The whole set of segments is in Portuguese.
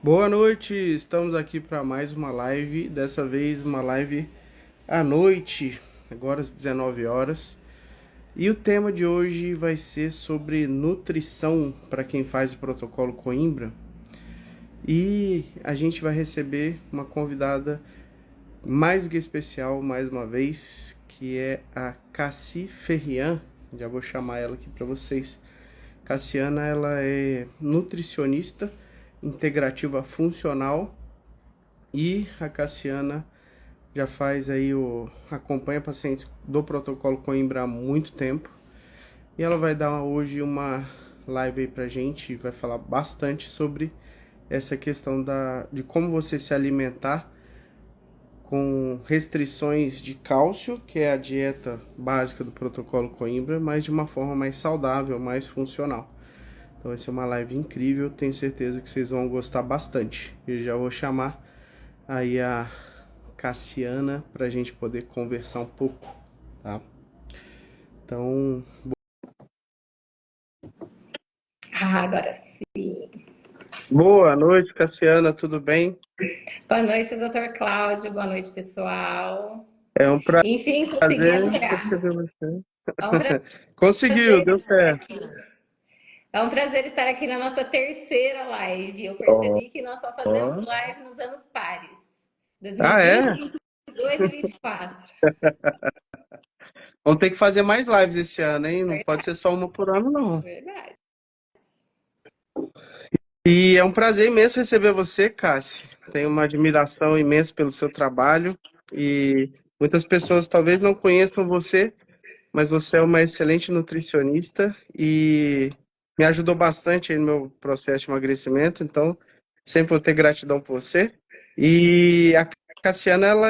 Boa noite, estamos aqui para mais uma live, dessa vez uma live à noite, agora às 19 horas. E o tema de hoje vai ser sobre nutrição para quem faz o protocolo Coimbra. E a gente vai receber uma convidada mais do que especial mais uma vez, que é a Cassi Ferrian. Já vou chamar ela aqui para vocês. Cassiana, ela é nutricionista integrativa funcional e a Cassiana já faz aí acompanha pacientes do protocolo Coimbra há muito tempo. E ela vai dar hoje uma live aí pra gente, vai falar bastante sobre essa questão de como você se alimentar com restrições de cálcio, que é a dieta básica do protocolo Coimbra, mas de uma forma mais saudável, mais funcional. Então vai ser uma live incrível, tenho certeza que vocês vão gostar bastante. Eu já vou chamar aí a Cassiana para a gente poder conversar um pouco, tá? Então, Agora sim. boa noite, Cassiana, tudo bem? Boa noite, doutor Cláudio. Boa noite, pessoal. É um Enfim, consegui prazer entrar. receber você. É um Conseguiu, prazer deu estar certo. aqui. É um prazer estar aqui na nossa terceira live. Eu Ó, percebi que nós só fazemos ó. live nos anos pares. Ah, 2020, é? 2022 e 2024. Vamos ter que fazer mais lives esse ano, hein? Não pode ser só uma por ano, não. Verdade. E é um prazer imenso receber você, Cassi. Tenho uma admiração imensa pelo seu trabalho e muitas pessoas talvez não conheçam você, mas você é uma excelente nutricionista e me ajudou bastante aí no meu processo de emagrecimento, então sempre vou ter gratidão por você. E a Cassiana, ela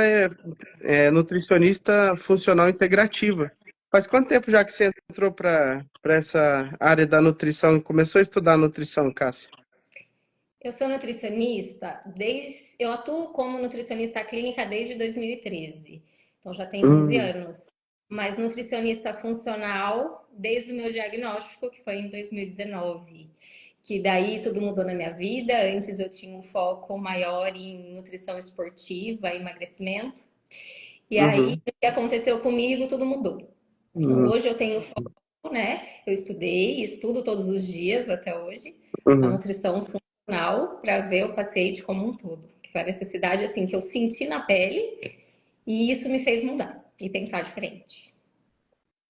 é nutricionista funcional integrativa. Faz quanto tempo já que você entrou para essa área da nutrição e começou a estudar nutrição, Cássia? Eu sou nutricionista eu atuo como nutricionista clínica desde 2013. Então já tem 11 Hum, anos. Mas nutricionista funcional desde o meu diagnóstico, que foi em 2019. Que daí tudo mudou na minha vida. Antes eu tinha um foco maior em nutrição esportiva, emagrecimento. E aí uhum, o que aconteceu comigo, tudo mudou. Então uhum, hoje eu tenho foco, né? Eu estudei, estudo todos os dias até hoje, na uhum. nutrição funcional para ver o paciente como um todo. Que foi a necessidade assim que eu senti na pele e isso me fez mudar e pensar diferente.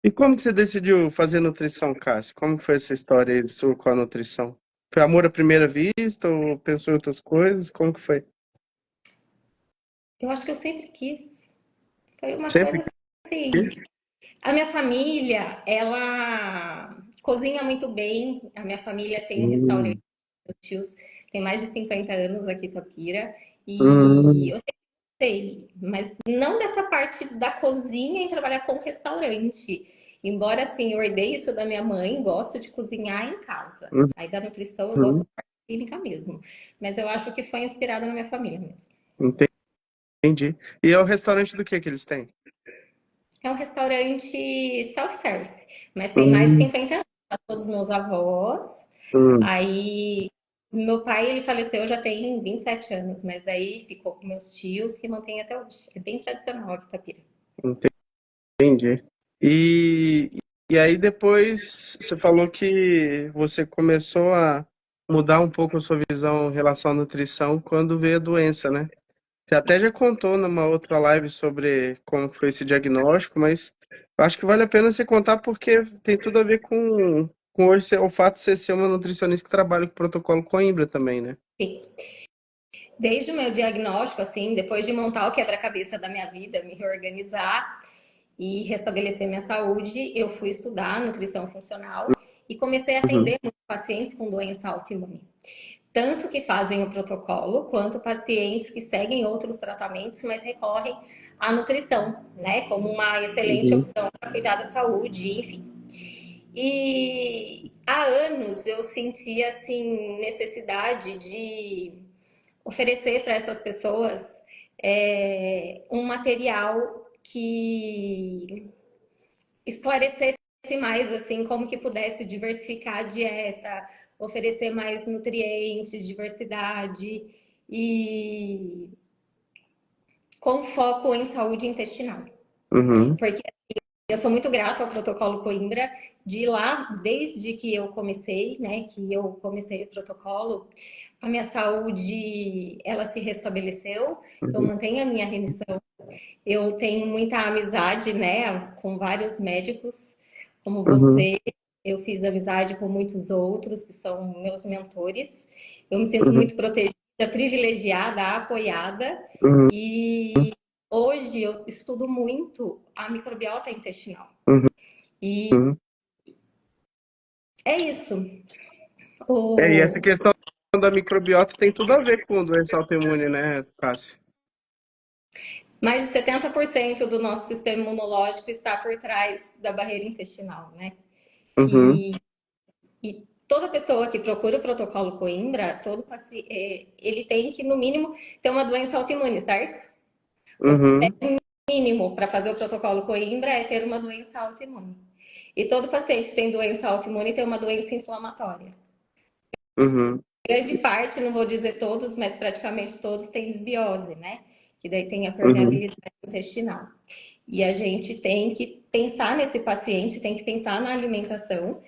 E como que você decidiu fazer nutrição, Cássio? Como foi essa história aí sua com a nutrição? Foi amor à primeira vista ou pensou em outras coisas? Como que foi? Eu acho que eu sempre quis. Foi uma Sempre coisa assim. quis? A minha família, ela cozinha muito bem. A minha família tem um restaurante, Hum, meus tios têm mais de 50 anos aqui em Tapira. E hum, eu sei, mas não dessa parte da cozinha e trabalhar com restaurante. Embora, assim, eu herdei isso da minha mãe, gosto de cozinhar em casa. Aí da nutrição eu gosto uhum, da parte clínica mesmo. Mas eu acho que foi inspirada na minha família mesmo. entendi. E é o restaurante do que eles têm? É um restaurante self-service, mas tem mais de Hum, 50 anos. Passou dos meus avós. hum, Aí meu pai, ele faleceu já tem 27 anos, mas aí ficou com meus tios que mantém até hoje. É bem tradicional aqui em Itapira. entendi. E, e aí depois você falou que você começou a mudar um pouco a sua visão em relação à nutrição quando veio a doença, né? Você até já contou numa outra live sobre como foi esse diagnóstico, mas eu acho que vale a pena você contar porque tem tudo a ver com hoje o fato de você ser uma nutricionista que trabalha com o protocolo Coimbra também, né? Desde o meu diagnóstico, assim, depois de montar o quebra-cabeça da minha vida, me reorganizar e restabelecer minha saúde, eu fui estudar nutrição funcional e comecei a Uhum, atender muitos pacientes com doença autoimune. Tanto que fazem o protocolo, quanto pacientes que seguem outros tratamentos, mas recorrem à nutrição, né, como uma excelente uhum, opção para cuidar da saúde, enfim. E há anos eu sentia assim necessidade de oferecer para essas pessoas um material que esclarecesse mais assim como que pudesse diversificar a dieta, oferecer mais nutrientes, diversidade e com foco em saúde intestinal. Uhum, Porque eu sou muito grata ao protocolo Coimbra, de lá, desde que eu comecei, né, que eu comecei o protocolo, a minha saúde, ela se restabeleceu, eu uhum, mantenho a minha remissão, eu tenho muita amizade, né, com vários médicos, como uhum, você, eu fiz amizade com muitos outros que são meus mentores, eu me sinto uhum, muito protegida, privilegiada, apoiada, uhum, e hoje eu estudo muito a microbiota intestinal. uhum, E uhum. é isso. E essa O... questão da microbiota tem tudo a ver com doença autoimune, né, Cássia? Mais de 70% do nosso sistema imunológico está por trás da barreira intestinal, né? Uhum, Que e toda pessoa que procura o protocolo Coimbra, todo paciente, ele tem que, no mínimo, ter uma doença autoimune, certo? O uhum, mínimo para fazer o protocolo Coimbra é ter uma doença autoimune. E todo paciente que tem doença autoimune tem uma doença inflamatória. uhum, Grande parte, não vou dizer todos, mas praticamente todos têm desbiose, né? Que daí tem a uhum, permeabilidade intestinal. E a gente tem que pensar nesse paciente, tem que pensar na alimentação.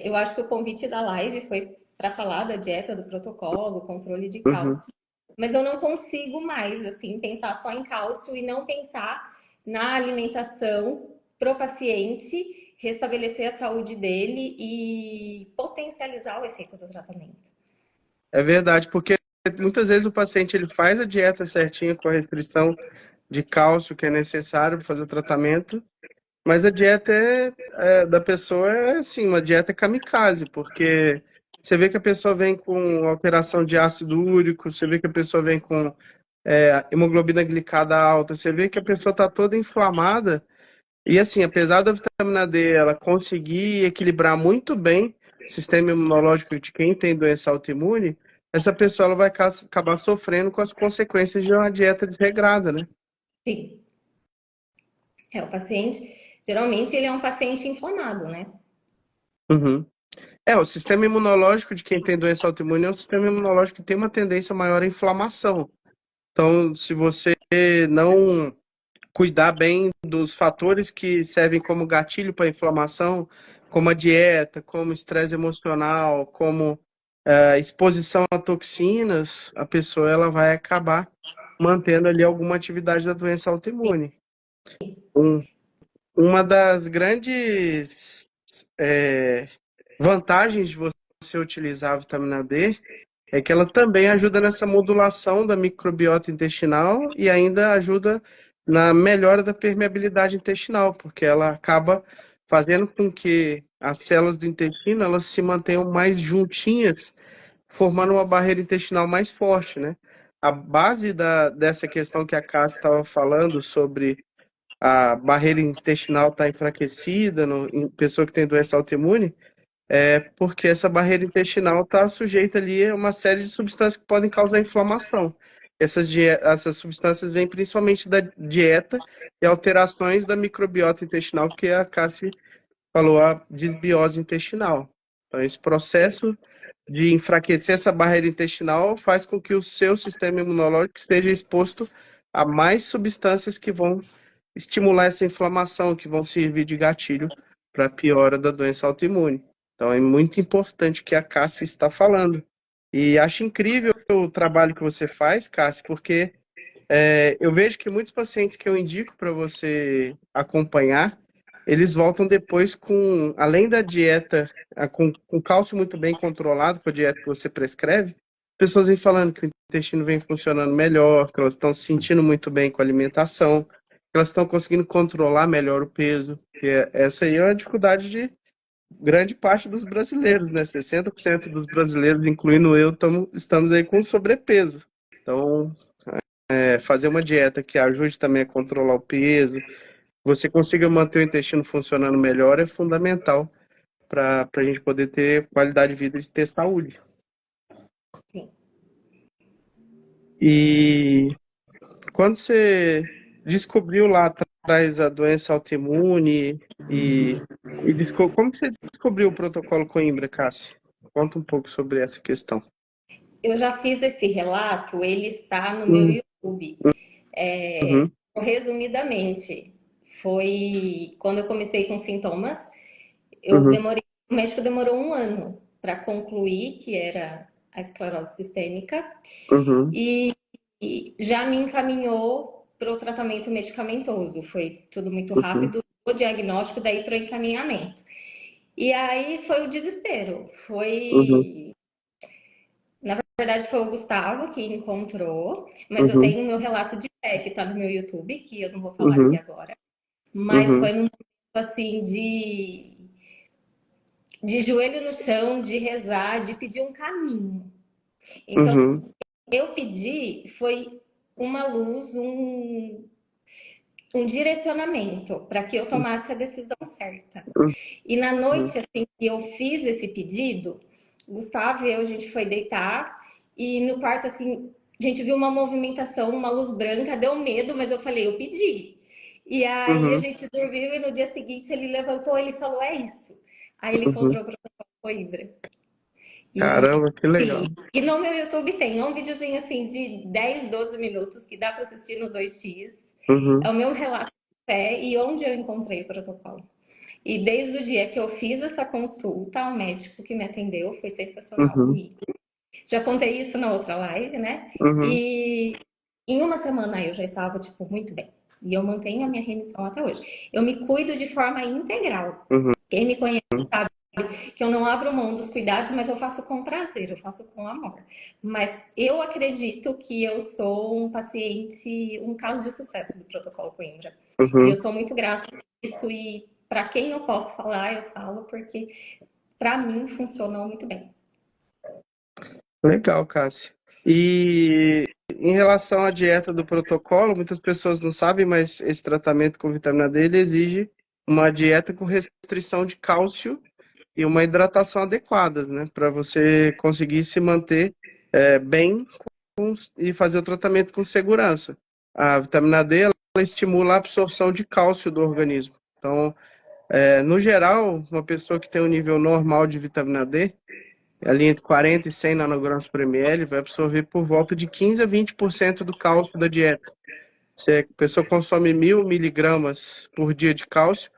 Eu acho que o convite da live foi para falar da dieta, do protocolo, controle de uhum. cálcio. Mas eu não consigo mais, assim, pensar só em cálcio e não pensar na alimentação pro paciente, restabelecer a saúde dele e potencializar o efeito do tratamento. É verdade, porque muitas vezes o paciente ele faz a dieta certinha com a restrição de cálcio que é necessário para fazer o tratamento, mas a dieta da pessoa é assim, uma dieta kamikaze, porque você vê que a pessoa vem com alteração de ácido úrico, você vê que a pessoa vem com hemoglobina glicada alta, você vê que a pessoa está toda inflamada. E assim, apesar da vitamina D ela conseguir equilibrar muito bem o sistema imunológico de quem tem doença autoimune, essa pessoa ela vai acabar sofrendo com as consequências de uma dieta desregrada, né? Sim, o paciente, geralmente ele é um paciente inflamado, né? Uhum. O sistema imunológico de quem tem doença autoimune é um sistema imunológico que tem uma tendência maior à inflamação. Então, se você não cuidar bem dos fatores que servem como gatilho para a inflamação, como a dieta, como estresse emocional, como exposição a toxinas, a pessoa ela vai acabar mantendo ali alguma atividade da doença autoimune. Um, uma das grandes é, vantagens de você utilizar a vitamina D é que ela também ajuda nessa modulação da microbiota intestinal e ainda ajuda na melhora da permeabilidade intestinal, porque ela acaba fazendo com que as células do intestino elas se mantenham mais juntinhas, formando uma barreira intestinal mais forte, né? A base dessa questão que a Cássia estava falando sobre a barreira intestinal estar enfraquecida em pessoa que tem doença autoimune, porque essa barreira intestinal está sujeita ali a uma série de substâncias que podem causar inflamação. Essas substâncias vêm principalmente da dieta e alterações da microbiota intestinal, que a Cassie falou, a disbiose intestinal. Então, esse processo de enfraquecer essa barreira intestinal faz com que o seu sistema imunológico esteja exposto a mais substâncias que vão estimular essa inflamação, que vão servir de gatilho para a piora da doença autoimune. Então é muito importante o que a Cássia está falando. E acho incrível o trabalho que você faz, Cássia, porque eu vejo que muitos pacientes que eu indico para você acompanhar, eles voltam depois com, além da dieta, com cálcio muito bem controlado, com a dieta que você prescreve, pessoas vêm falando que o intestino vem funcionando melhor, que elas estão se sentindo muito bem com a alimentação, que elas estão conseguindo controlar melhor o peso, porque essa aí é a dificuldade de grande parte dos brasileiros, né? 60% dos brasileiros, incluindo eu, estamos aí com sobrepeso. Então, fazer uma dieta que ajude também a controlar o peso, você consiga manter o intestino funcionando melhor, é fundamental para a gente poder ter qualidade de vida e ter saúde. Sim. E quando você descobriu lá atrás a doença autoimune e Como que você descobriu o protocolo Coimbra, Cássia? Conta um pouco sobre essa questão. Eu já fiz esse relato, ele está no meu Uhum, YouTube. uhum, Resumidamente, foi quando eu comecei com sintomas, eu uhum, demorei, o médico demorou um ano para concluir que era a esclerose sistêmica uhum, e, e já me encaminhou para o tratamento medicamentoso. Foi tudo muito uhum, rápido, o diagnóstico daí para o encaminhamento. E aí foi o desespero. uhum, Na verdade, foi o Gustavo que encontrou, mas eu uhum, tenho o meu relato de fé que tá no meu YouTube, que eu não vou falar aqui uhum, agora. Mas uhum, foi num momento assim de joelho no chão, de rezar, de pedir um caminho. Então, uhum, eu pedi foi uma luz, um direcionamento para que eu tomasse a decisão certa. E na uhum, noite assim que eu fiz esse pedido, Gustavo e eu, a gente foi deitar e no quarto assim, a gente viu uma movimentação, uma luz branca, deu medo, mas eu falei, eu pedi. E aí a uhum, gente dormiu e no dia seguinte ele levantou, ele falou, é isso. Aí ele uhum. encontrou o protocolo Coimbra. E, Caramba, que e, legal. e no meu YouTube tem um videozinho assim de 10, 12 minutos que dá para assistir no 2x. É Uhum, o meu relato de fé e onde eu encontrei o protocolo. E desde o dia que eu fiz essa consulta, o médico que me atendeu foi sensacional uhum, comigo. Já contei isso na outra live, né? uhum, E em uma semana eu já estava, tipo, muito bem. E eu mantenho a minha remissão até hoje. Eu me cuido de forma integral. uhum, Quem me conhece sabe que eu não abro mão dos cuidados, mas eu faço com prazer, eu faço com amor. Mas eu acredito que eu sou um paciente, um caso de sucesso do protocolo Coimbra. E eu uhum. sou muito grata por isso e para quem eu posso falar, eu falo porque para mim funcionou muito bem. Legal, Cássia. E em relação à dieta do protocolo, muitas pessoas não sabem, mas esse tratamento com vitamina D ele exige uma dieta com restrição de cálcio e uma hidratação adequada, né? Para você conseguir se manter bem e fazer o tratamento com segurança. A vitamina D ela estimula a absorção de cálcio do organismo. Então, no geral, uma pessoa que tem um nível normal de vitamina D, ali entre 40 e 100 nanogramas por ml, vai absorver por volta de 15 a 20% do cálcio da dieta. Se a pessoa consome 1.000 miligramas por dia de cálcio,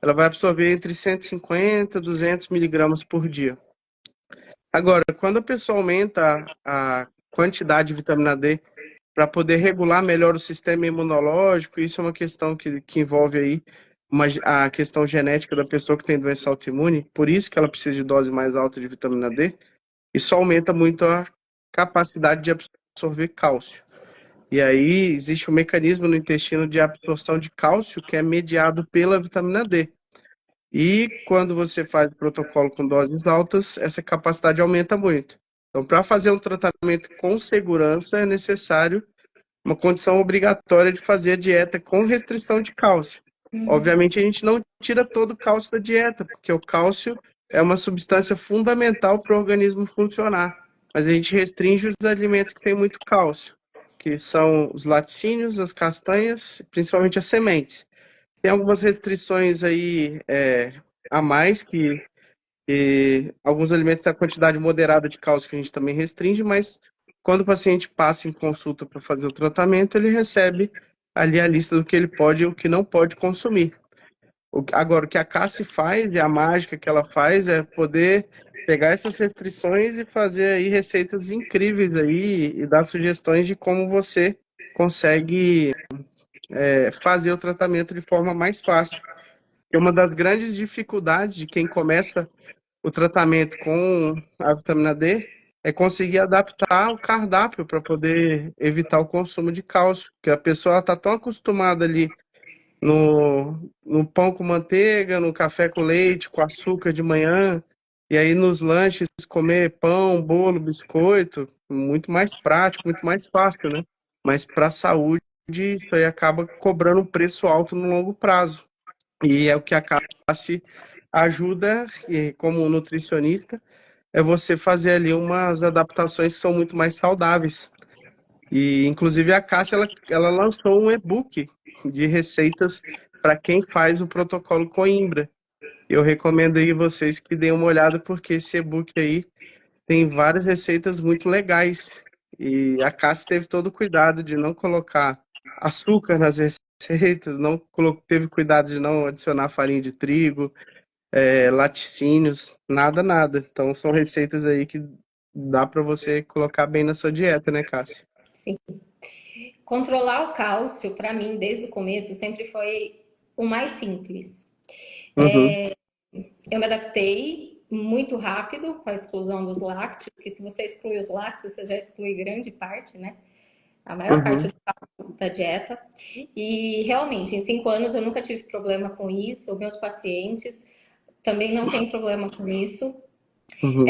ela vai absorver entre 150 e 200 miligramas por dia. Agora, quando a pessoa aumenta a quantidade de vitamina D para poder regular melhor o sistema imunológico, isso é uma questão que envolve aí a questão genética da pessoa que tem doença autoimune, por isso que ela precisa de dose mais alta de vitamina D. Isso aumenta muito a capacidade de absorver cálcio. E aí existe um mecanismo no intestino de absorção de cálcio que é mediado pela vitamina D. E quando você faz o protocolo com doses altas, essa capacidade aumenta muito. Então, para fazer um tratamento com segurança, é necessário uma condição obrigatória de fazer a dieta com restrição de cálcio. Obviamente, a gente não tira todo o cálcio da dieta, porque o cálcio é uma substância fundamental para o organismo funcionar. Mas a gente restringe os alimentos que têm muito cálcio, que são os laticínios, as castanhas, principalmente as sementes. Tem algumas restrições aí a mais que alguns alimentos têm a quantidade moderada de cálcio que a gente também restringe, mas quando o paciente passa em consulta para fazer o tratamento, ele recebe ali a lista do que ele pode e o que não pode consumir. Agora, o que a Cassi faz, e a mágica que ela faz, é poder pegar essas restrições e fazer aí receitas incríveis aí e dar sugestões de como você consegue fazer o tratamento de forma mais fácil. E uma das grandes dificuldades de quem começa o tratamento com a vitamina D é conseguir adaptar o cardápio para poder evitar o consumo de cálcio, porque a pessoa está tão acostumada ali no pão com manteiga, no café com leite, com açúcar de manhã, e aí nos lanches comer pão, bolo, biscoito, muito mais prático, muito mais fácil, né? Mas para a saúde, isso aí acaba cobrando um preço alto no longo prazo. E é o que a Cassi ajuda, e como nutricionista, é você fazer ali umas adaptações que são muito mais saudáveis. E, inclusive, a Cássia, ela lançou um e-book de receitas para quem faz o protocolo Coimbra. Eu recomendo aí vocês que deem uma olhada, porque esse e-book aí tem várias receitas muito legais. E a Cássia teve todo o cuidado de não colocar açúcar nas receitas, não teve cuidado de não adicionar farinha de trigo, laticínios, nada, nada. Então são receitas aí que dá para você colocar bem na sua dieta, né, Cássia? Sim. Controlar o cálcio, para mim, desde o começo, sempre foi o mais simples. Uhum, Eu me adaptei muito rápido com a exclusão dos lácteos, que se você exclui os lácteos, você já exclui grande parte, né? A maior parte uhum, da dieta. E realmente, em 5 anos eu nunca tive problema com isso. Meus pacientes também não têm problema com isso. uhum,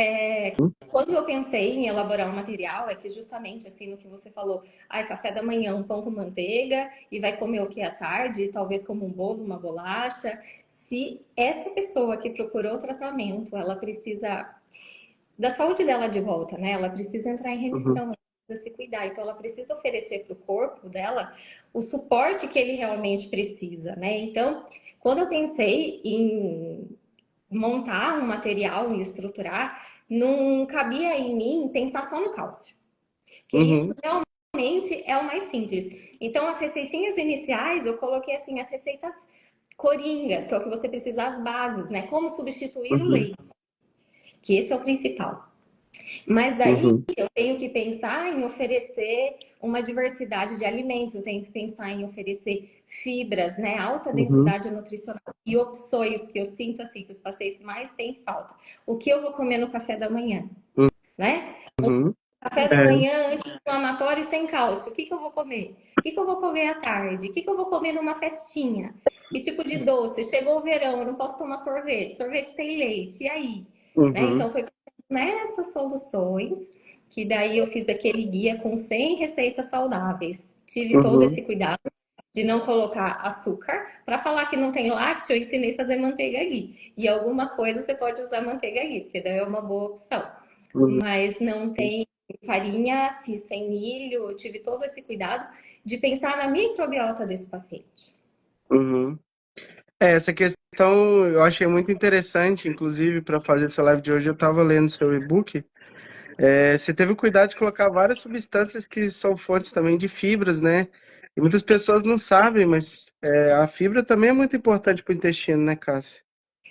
Quando eu pensei em elaborar um material, é que justamente assim no que você falou, ai, café da manhã, um pão com manteiga, e vai comer o que à tarde, talvez como um bolo, uma bolacha. Se essa pessoa que procurou tratamento, ela precisa da saúde dela de volta, né? Ela precisa entrar em uhum, remissão, ela precisa se cuidar. Então, ela precisa oferecer para o corpo dela o suporte que ele realmente precisa, né? Então, quando eu pensei em montar um material e estruturar, não cabia em mim pensar só no cálcio, porque isso uhum, realmente é o mais simples. Então, as receitinhas iniciais, eu coloquei assim, as receitas coringas, que é o que você precisa, as bases, né? Como substituir o uhum, leite, que esse é o principal. Mas daí uhum, eu tenho que pensar em oferecer uma diversidade de alimentos, eu tenho que pensar em oferecer fibras, né, alta uhum, densidade nutricional e opções que eu sinto assim que os pacientes mais têm falta. O que eu vou comer no café da manhã, né? uhum. Café da É, manhã anti-inflamatório e sem cálcio. O que que eu vou comer? O que que eu vou comer à tarde? O que que eu vou comer numa festinha? Que tipo de doce? Chegou o verão, eu não posso tomar sorvete. Sorvete tem leite. E aí? Né? uhum, Então foi nessas soluções que daí eu fiz aquele guia com 100 receitas saudáveis. Tive todo uhum, esse cuidado de não colocar açúcar. Para falar que não tem lácteo, eu ensinei a fazer manteiga ghee. E alguma coisa você pode usar manteiga ghee, porque daí é uma boa opção. uhum, Mas não tem farinha, fiz sem milho, eu tive todo esse cuidado de pensar na microbiota desse paciente. uhum. Essa questão eu achei muito interessante, inclusive, para fazer essa live de hoje, eu estava lendo seu e-book. Você teve o cuidado de colocar várias substâncias que são fontes também de fibras, né? E muitas pessoas não sabem, mas a fibra também é muito importante para o intestino, né, Cássia?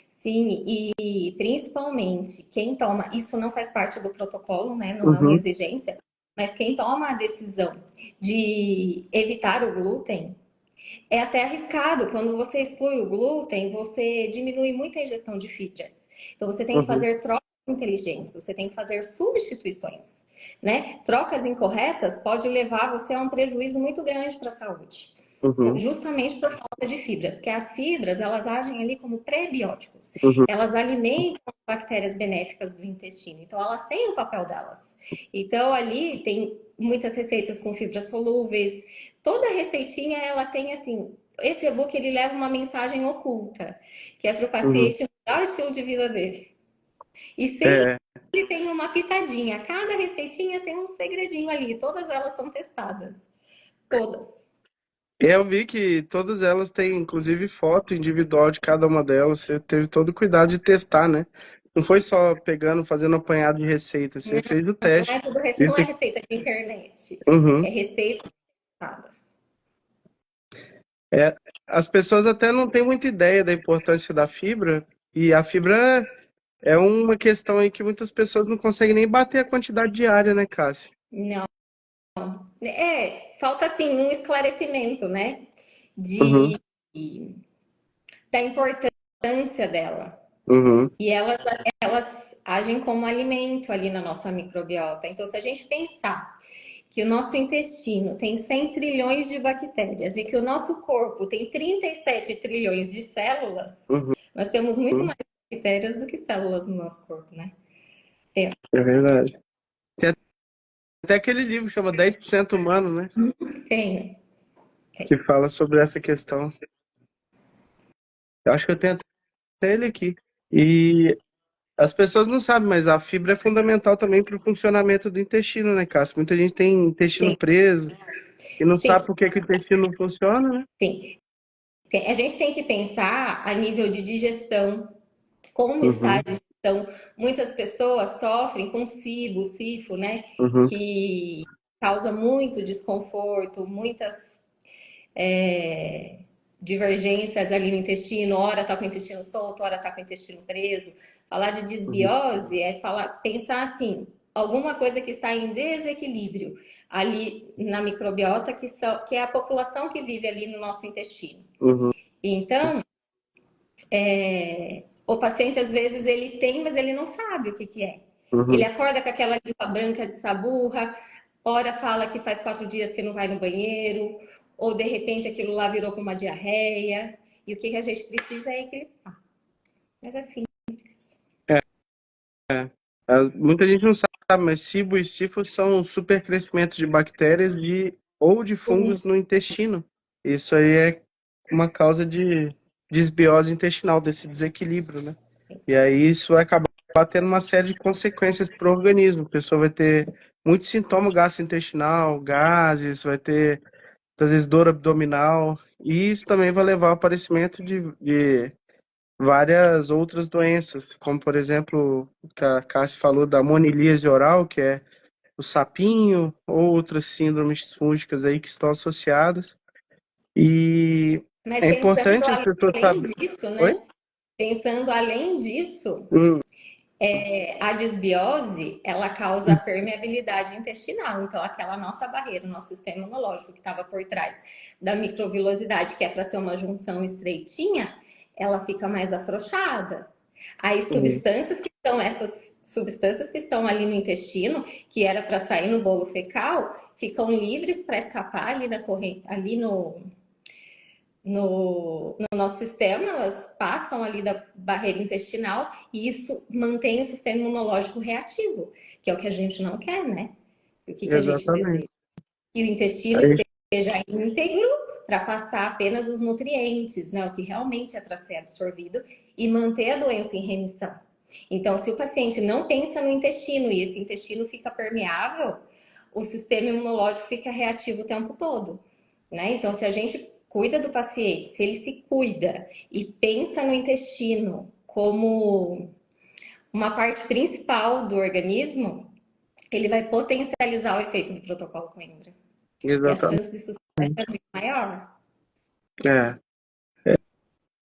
Sim, e principalmente quem toma, isso não faz parte do protocolo, né? Não é uma Uhum, exigência, mas quem toma a decisão de evitar o glúten é até arriscado. Quando você exclui o glúten, você diminui muito a ingestão de fibras. Então você tem que uhum, fazer trocas inteligentes, você tem que fazer substituições, né? Trocas incorretas pode levar você a um prejuízo muito grande para a saúde. uhum, Justamente por falta de fibras, porque as fibras elas agem ali como prebióticos, uhum, elas alimentam as bactérias benéficas do intestino, então elas têm o papel delas. Então ali tem muitas receitas com fibras solúveis, toda receitinha ela tem assim, esse e-book ele leva uma mensagem oculta, que é para o uhum. paciente mudar o estilo de vida dele. E sempre É, ele tem uma pitadinha, cada receitinha tem um segredinho ali, todas elas são testadas, todas. eu vi que todas elas têm, inclusive, foto individual de cada uma delas. Você teve todo o cuidado de testar, né? Não foi só pegando, fazendo apanhado de receita. Você fez o Não teste. é, tudo, não é Isso. receita de internet, é Uhum. receita testada. É, as pessoas até não têm muita ideia da importância da fibra. E a fibra é uma questão aí que muitas pessoas não conseguem nem bater a quantidade diária, né, Cássia? Não, falta assim um esclarecimento, né? Uhum, De da importância dela. uhum, E elas agem como alimento ali na nossa microbiota. Então, se a gente pensar que o nosso intestino tem 100 trilhões de bactérias e que o nosso corpo tem 37 trilhões de células, uhum, nós temos muito mais bactérias do que células no nosso corpo, né? Tem, é verdade. Tem até aquele livro que chama 10% Humano, né? tem. Que fala sobre essa questão. Eu acho que eu tenho até ele aqui. E as pessoas não sabem, mas a fibra é fundamental também para o funcionamento do intestino, né, Cássio? Muita gente tem intestino Sim, preso e não sim, sabe por que que o intestino não funciona, né? sim. A gente tem que pensar a nível de digestão, como está a Uhum. digestão. Muitas pessoas sofrem com SIBO, SIFO, né? Uhum. Que causa muito desconforto, muitas divergências ali no intestino, ora tá com o intestino solto, ora tá com o intestino preso. Falar de Uhum. desbiose é falar, pensar assim, alguma coisa que está em desequilíbrio ali na microbiota, que é a população que vive ali no nosso intestino. Uhum. Então, o paciente às vezes ele tem, mas ele não sabe o que que é. Ele Uhum. acorda com aquela limpa branca de saburra, ora fala que faz 4 dias que não vai no banheiro, ou de repente aquilo lá virou com uma diarreia. E o que que a gente precisa é equilibrar. Mas assim, Muita gente não sabe, mas SIBO e SIFO são supercrescimentos de bactérias ou de fungos no intestino. Isso aí é uma causa de desbiose intestinal, desse desequilíbrio, né? E aí isso vai acabar tendo uma série de consequências para o organismo. A pessoa vai ter muito sintoma gastrointestinal, gases, vai ter, às vezes, dor abdominal. E isso também vai levar ao aparecimento de várias outras doenças, como, por exemplo, o que a Cássia falou da monilíase oral, que é o sapinho, ou outras síndromes fúngicas aí que estão associadas. E mas é pensando importante as pessoas além saberem. disso, Oi? né? Pensando além disso, Hum. a desbiose, ela causa permeabilidade intestinal. Então, aquela nossa barreira, o nosso sistema imunológico que estava por trás da microvilosidade, que é para ser uma junção estreitinha, ela fica mais afrouxada. Aí, Uhum. essas substâncias que estão ali no intestino, que era para sair no bolo fecal, ficam livres para escapar ali na corrente, ali no nosso sistema, elas passam ali da barreira intestinal e isso mantém o sistema imunológico reativo, que é o que a gente não quer, né? O que, que a gente Exatamente. deseja? Que o intestino Aí, esteja íntegro para passar apenas os nutrientes, né? O que realmente é para ser absorvido e manter a doença em remissão. Então, se o paciente não pensa no intestino e esse intestino fica permeável, o sistema imunológico fica reativo o tempo todo, né? Então, se a gente cuida do paciente, se ele se cuida e pensa no intestino como uma parte principal do organismo, ele vai potencializar o efeito do protocolo Coimbra. E a exatamente. chance de sucesso é muito maior. É.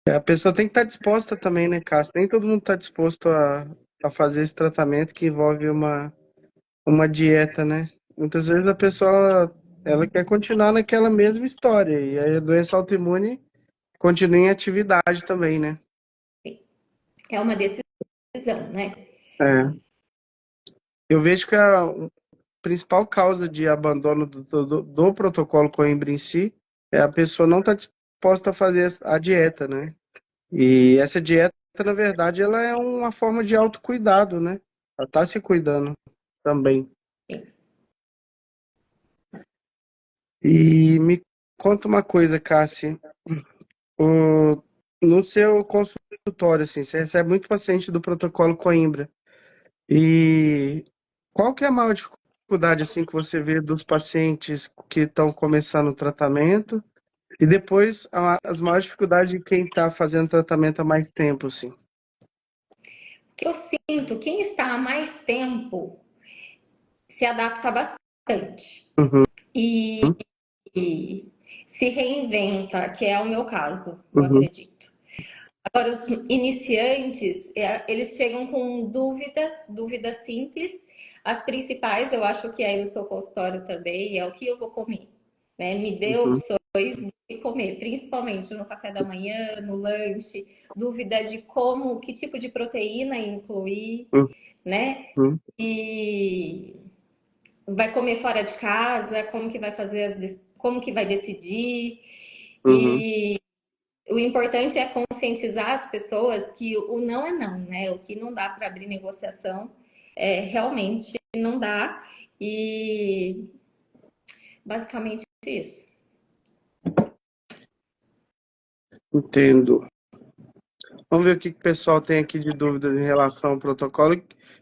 A pessoa tem que estar disposta também, né, Cássio? Nem todo mundo está disposto a fazer esse tratamento que envolve uma dieta, né? Muitas vezes a pessoa ela quer continuar naquela mesma história e aí a doença autoimune continua em atividade também, né? É uma decisão, né? É. Eu vejo que a principal causa de abandono do protocolo Coimbra em si é a pessoa não estar disposta a fazer a dieta, né? E essa dieta, na verdade, ela é uma forma de autocuidado, né? Ela tá se cuidando também. E me conta uma coisa, Cassi. O, no seu consultório, assim, você recebe muito paciente do protocolo Coimbra. E qual que é a maior dificuldade, assim, que você vê dos pacientes que estão começando o tratamento? E depois, as maiores dificuldades de quem está fazendo tratamento há mais tempo, assim? Que eu sinto, quem está há mais tempo se adapta bastante Uhum, e se reinventa, que é o meu caso, eu uhum, acredito. Agora, os iniciantes, eles chegam com dúvidas simples. As principais, eu acho que aí no seu consultório também, é o que eu vou comer, né? Me dê uhum, opções de comer, principalmente no café da manhã, no lanche, dúvida de como, que tipo de proteína incluir, né? uhum, E vai comer fora de casa, como que vai fazer como que vai decidir. uhum. E o importante é conscientizar as pessoas que o não é não, né? O que não dá para abrir negociação realmente não dá. E basicamente isso. Entendo. Vamos ver o que o pessoal tem aqui de dúvidas em relação ao protocolo.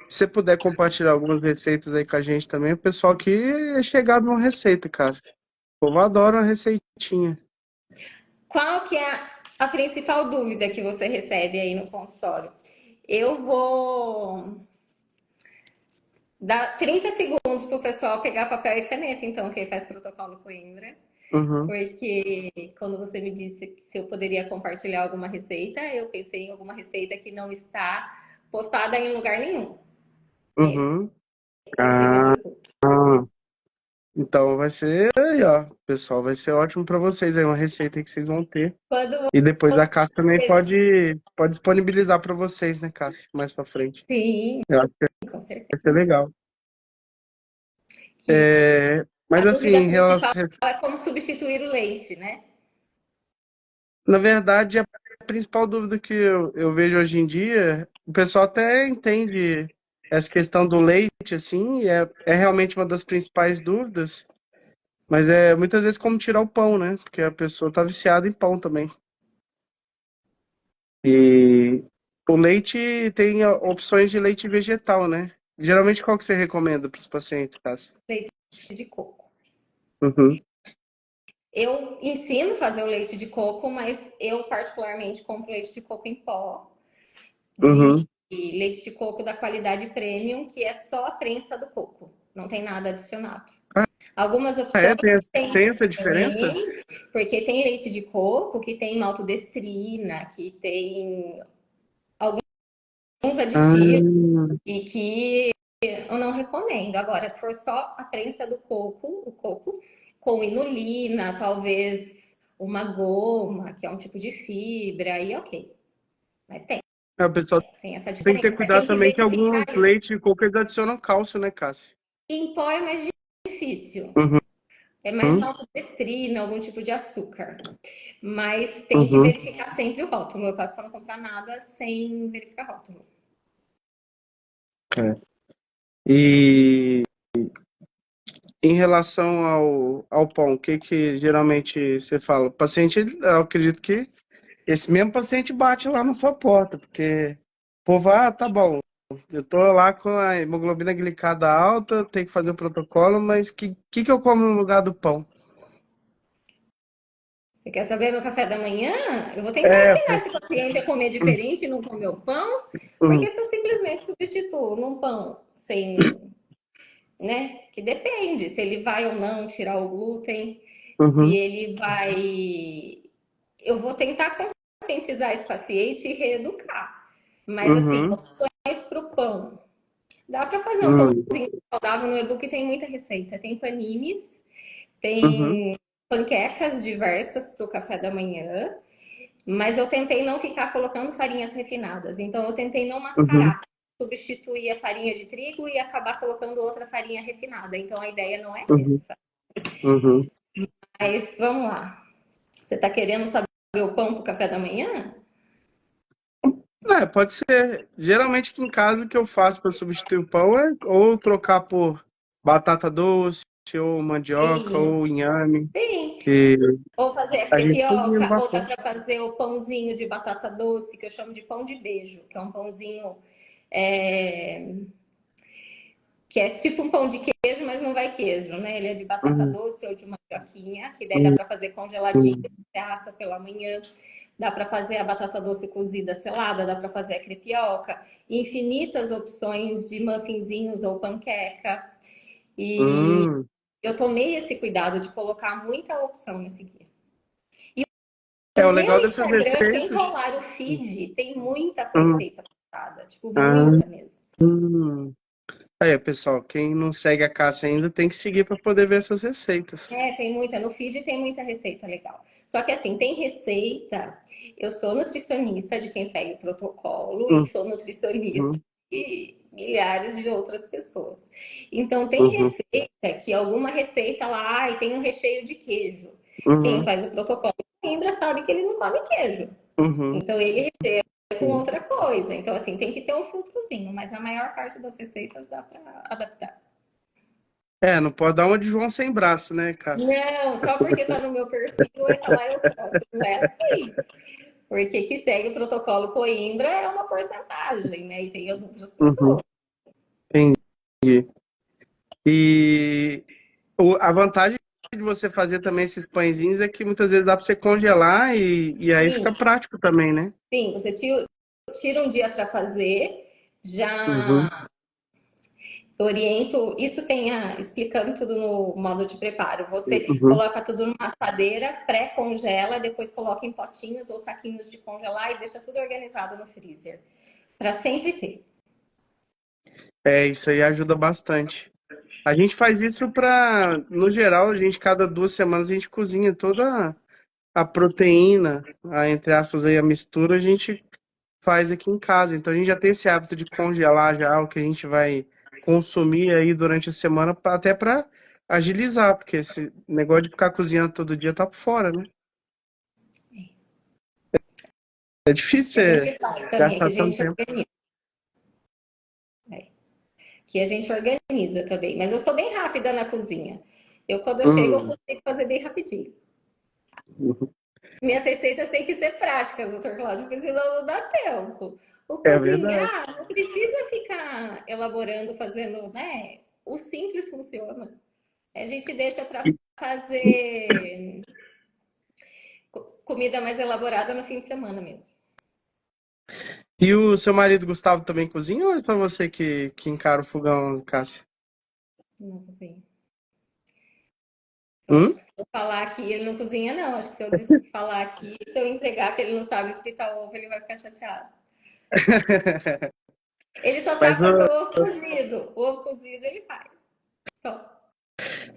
Se você puder compartilhar algumas receitas aí com a gente também, o pessoal aqui é chegado numa receita, Cássio. O povo adora uma receitinha. Qual que é a principal dúvida que você recebe aí no consultório? Eu vou dar 30 segundos para o pessoal pegar papel e caneta, então, quem faz protocolo Coimbra. Uhum, Porque quando você me disse se eu poderia compartilhar alguma receita, eu pensei em alguma receita que não está postada em lugar nenhum. É uhum. exclusiva Ah, do YouTube. então vai ser aí, ó, pessoal, vai ser ótimo para vocês aí, uma receita que vocês vão ter. Quando E depois a Cássia também você. pode disponibilizar para vocês, né, Cássia, mais para frente. Sim, Eu acho que com certeza. vai ser legal. Que Mas a assim, dúvida em principal relação, é como substituir o leite, né? na verdade, a principal dúvida que eu vejo hoje em dia, o pessoal até entende essa questão do leite, assim, é realmente uma das principais dúvidas, mas é muitas vezes como tirar o pão, né? Porque a pessoa tá viciada em pão também. E o leite tem opções de leite vegetal, né? Geralmente qual que você recomenda para os pacientes, Cássio? Leite de coco. Uhum, Eu ensino a fazer o leite de coco, mas eu particularmente compro leite de coco em pó, de uhum. leite de coco da qualidade premium, que é só a prensa do coco, não tem nada adicionado. Algumas Ah, opções tem essa diferença? tem, porque tem leite de coco que tem maltodestrina, que tem alguns aditivos Ah, e que eu não recomendo. Agora, se for só a prensa do coco, o coco, com inulina, talvez uma goma, que é um tipo de fibra, aí ok. Mas o pessoal tem essa tem que ter diferença. cuidado Tem que também que verificar alguns isso. leite de coco eles adicionam cálcio, né, Cássio? Em pó é mais difícil. Uhum, É mais maltodestrina, algum tipo de açúcar. Mas tem que uhum. verificar sempre o rótulo. Eu passo para não comprar nada sem verificar rótulo. É. E em relação ao pão, o que que geralmente você fala? O paciente, eu acredito que esse mesmo paciente bate lá na sua porta, porque o povo, tá bom, eu tô lá com a hemoglobina glicada alta, tenho que fazer o protocolo, mas que eu como no lugar do pão? Você quer saber meu café da manhã? Eu vou tentar É, ensinar esse paciente a comer diferente e não comer o pão, uhum, porque se eu simplesmente substituo num pão sem, né? Que depende se ele vai ou não tirar o glúten, se uhum, ele vai. Eu vou tentar conscientizar esse paciente e reeducar. Mas assim, uhum, opções para o pão. Dá para fazer um uhum, pãozinho saudável no e-book, tem muita receita. Tem paninis, uhum, tem panquecas diversas para o café da manhã, mas eu tentei não ficar colocando farinhas refinadas. Então eu tentei não uhum, mascarar, substituir a farinha de trigo e acabar colocando outra farinha refinada. Então a ideia não é uhum, essa. uhum. Mas vamos lá. Você está querendo saber o pão para o café da manhã? Pode ser. Geralmente aqui em casa o que eu faço para substituir o pão é ou trocar por batata doce, ou mandioca, Sim, ou inhame, sim. que Ou fazer a a gente cozinha no crepioca, ou dá vapor. para fazer o pãozinho de batata doce, que eu chamo de pão de beijo, que é um pãozinho é, que é tipo um pão de queijo, mas não vai queijo, né? Ele é de batata Uhum, doce ou de mandioquinha, que daí dá uhum, para fazer congeladinho, uhum, você assa pela manhã. Dá para fazer a batata doce cozida selada, dá para fazer a crepioca, infinitas opções de muffinzinhos ou panqueca. E uhum. eu tomei esse cuidado de colocar muita opção nesse guia. É, No o meu legal dessas Instagram, quem receitas. rolar o feed, tem muita Uhum. receita postada, tipo, Ah, muita mesmo. hum. Aí, pessoal, quem não segue a Cássia ainda tem que seguir para poder ver essas receitas. É, tem muita. No feed tem muita receita legal. Só que assim, tem receita. Eu sou nutricionista de quem segue o protocolo e sou nutricionista Uhum, de milhares de outras pessoas. Então, tem uhum, receita que alguma receita lá, ai, tem um recheio de queijo. Quem uhum, faz o protocolo lembra, sabe que ele não come queijo. uhum. Então, ele recheia com outra coisa. Então, assim, tem que ter um filtrozinho, mas a maior parte das receitas dá para adaptar. Não pode dar uma de João sem braço, né, Cássia? Não, só porque tá no meu perfil e tá lá eu posso. Não é assim. Porque que segue o protocolo Coimbra é uma porcentagem, né? E tem as outras Uhum, pessoas. entendi. E a vantagem de você fazer também esses pãezinhos é que muitas vezes dá para você congelar e aí Sim, fica prático também, né? sim, você tiro um dia para fazer, Uhum, já oriento, isso explicando tudo no modo de preparo. Você uhum. coloca tudo numa assadeira, pré-congela, depois coloca em potinhos ou saquinhos de congelar e deixa tudo organizado no freezer, para sempre ter. É, isso aí ajuda bastante. A gente faz isso para, no geral, a gente cada 2 semanas a gente cozinha toda a proteína, entre aspas aí a mistura, a gente faz aqui em casa. Então a gente já tem esse hábito de congelar já o que a gente vai consumir aí durante a semana, até para agilizar, porque esse negócio de ficar cozinhando todo dia tá por fora, né? É difícil Que a você gente faz também, que gastar a tanto gente tempo. organiza. Que a gente organiza também. Mas eu sou bem rápida na cozinha. Quando eu chego, eu Hum, consigo fazer bem rapidinho. uhum. Minhas receitas têm que ser práticas, doutor Cláudio, porque senão não dá tempo. O É verdade. cozinhar não precisa ficar elaborando, fazendo, né? O simples funciona. A gente deixa para E, fazer comida mais elaborada no fim de semana mesmo. e o seu marido Gustavo também cozinha ou é só você que encara o fogão, Cássia? Não cozinha. Eu acho Hum? que se eu falar aqui, ele não cozinha, não. Acho que se eu falar aqui, se eu entregar que ele não sabe fritar ovo, ele vai ficar chateado. Ele só Mas sabe fazer o ovo cozido. O ovo cozido ele faz. Só.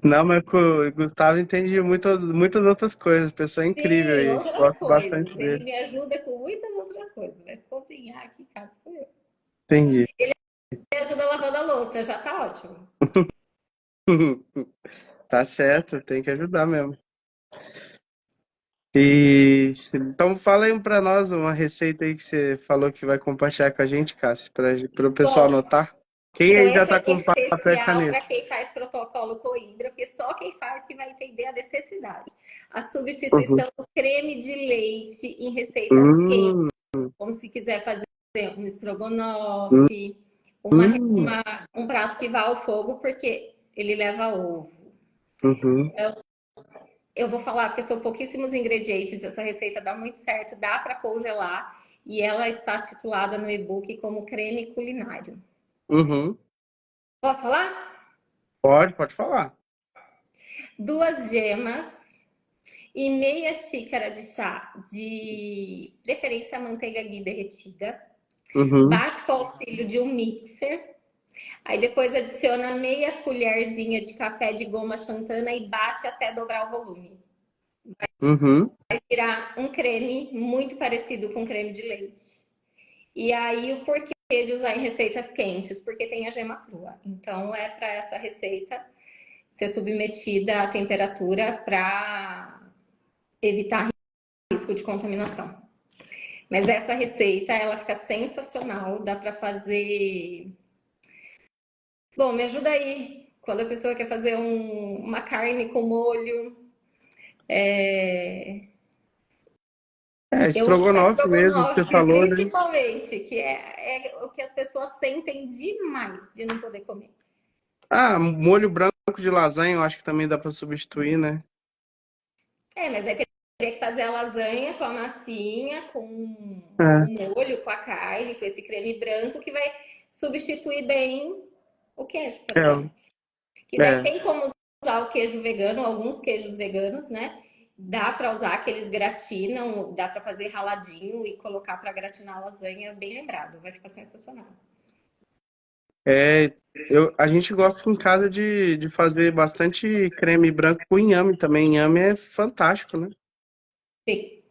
não, mas o Gustavo entende muitas outras coisas. Pessoa incrível Sim, aí. outras Gosto bastante coisas. Ele dele. me ajuda com muitas outras coisas. Mas cozinhar aqui, cara, sou eu. Entendi. Me ajuda lavando a louça, já tá ótimo. Tá certo, tem que ajudar mesmo. E então fala aí pra nós uma receita aí que você falou que vai compartilhar com a gente, Cássio, para o pessoal Bom, anotar. Quem então aí já esse tá é com papel e especial para caneta? quem faz protocolo Coimbra, porque só quem faz que vai entender a necessidade. A Uhum. substituição do creme de leite em receitas quentes, Hum, como se quiser fazer um hum, estrogonofe, hum, um prato que vá ao fogo, porque ele leva ovo. uhum, Eu vou falar porque são pouquíssimos ingredientes, essa receita dá muito certo, dá para congelar e ela está titulada no e-book como creme culinário. uhum. Posso falar? Pode falar. 2 gemas e meia xícara de chá, de preferência manteiga ghee derretida. Uhum, Bate com o auxílio de um mixer. Aí depois adiciona meia colherzinha de café de goma xantana e bate até dobrar o volume. uhum. Virar um creme muito parecido com creme de leite. E aí o porquê de usar em receitas quentes? Porque tem a gema crua. Então é para essa receita ser submetida à temperatura para evitar risco de contaminação. Mas essa receita, ela fica sensacional, dá para fazer. Bom, me ajuda aí. Quando a pessoa quer fazer uma carne com molho, eu uso para Estrogonofe mesmo que você estrogonofe, falou, né? principalmente, que é o que as pessoas sentem demais de não poder comer. Ah, molho branco de lasanha, eu acho que também dá pra substituir, né? Mas aí teria que fazer a lasanha com a massinha, com É, o molho, com a carne, com esse creme branco, que vai substituir bem o queijo, por exemplo. Que daí é. tem como usar o queijo vegano, alguns queijos veganos, né? Dá para usar que eles gratinam, dá para fazer raladinho e colocar para gratinar a lasanha, bem lembrado, vai ficar sensacional. É, a gente gosta aqui em casa de fazer bastante creme branco com inhame também. Inhame é fantástico, né? Sim,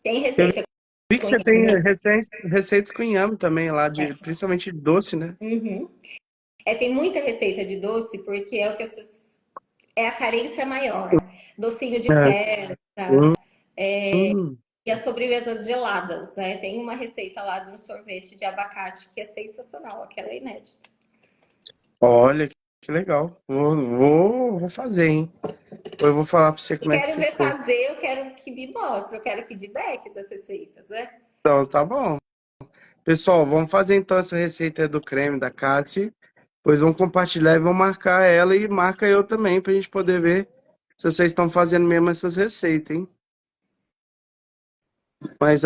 tem Eu receita vi que com você inhame tem branco. receitas com inhame também lá, principalmente de doce, né? Uhum. Tem muita receita de doce porque é o que as pessoas, é a carência maior. Docinho de É. festa Hum, e as sobremesas geladas, né? Tem uma receita lá de um sorvete de abacate que é sensacional, aquela é inédita. olha que legal. Vou fazer, hein? Depois eu vou falar pra você E como é que quero ver ficou. fazer, eu quero que me mostre, eu quero feedback das receitas, né? Então, tá bom. Pessoal, vamos fazer então essa receita do creme da Cassi. Pois vamos compartilhar e vamos marcar ela e marca eu também pra gente poder ver se vocês estão fazendo mesmo essas receitas, hein? Mas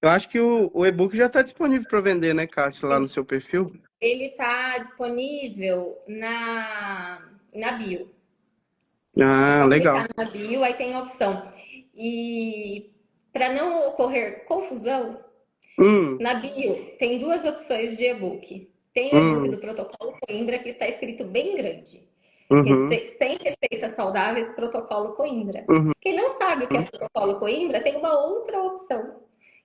Eu acho que o e-book já está disponível para vender, né, Cássio, lá no seu perfil. Ele está disponível na bio. É Ah, só legal. clicar na bio, aí tem a opção. E para não ocorrer confusão, Hum, na bio tem duas opções de e-book. Tem o e-book hum, do Protocolo Coimbra, que está escrito bem grande. uhum, 100 receitas saudáveis, Protocolo Coimbra. uhum, Quem não sabe o que é Protocolo Coimbra, tem uma outra opção,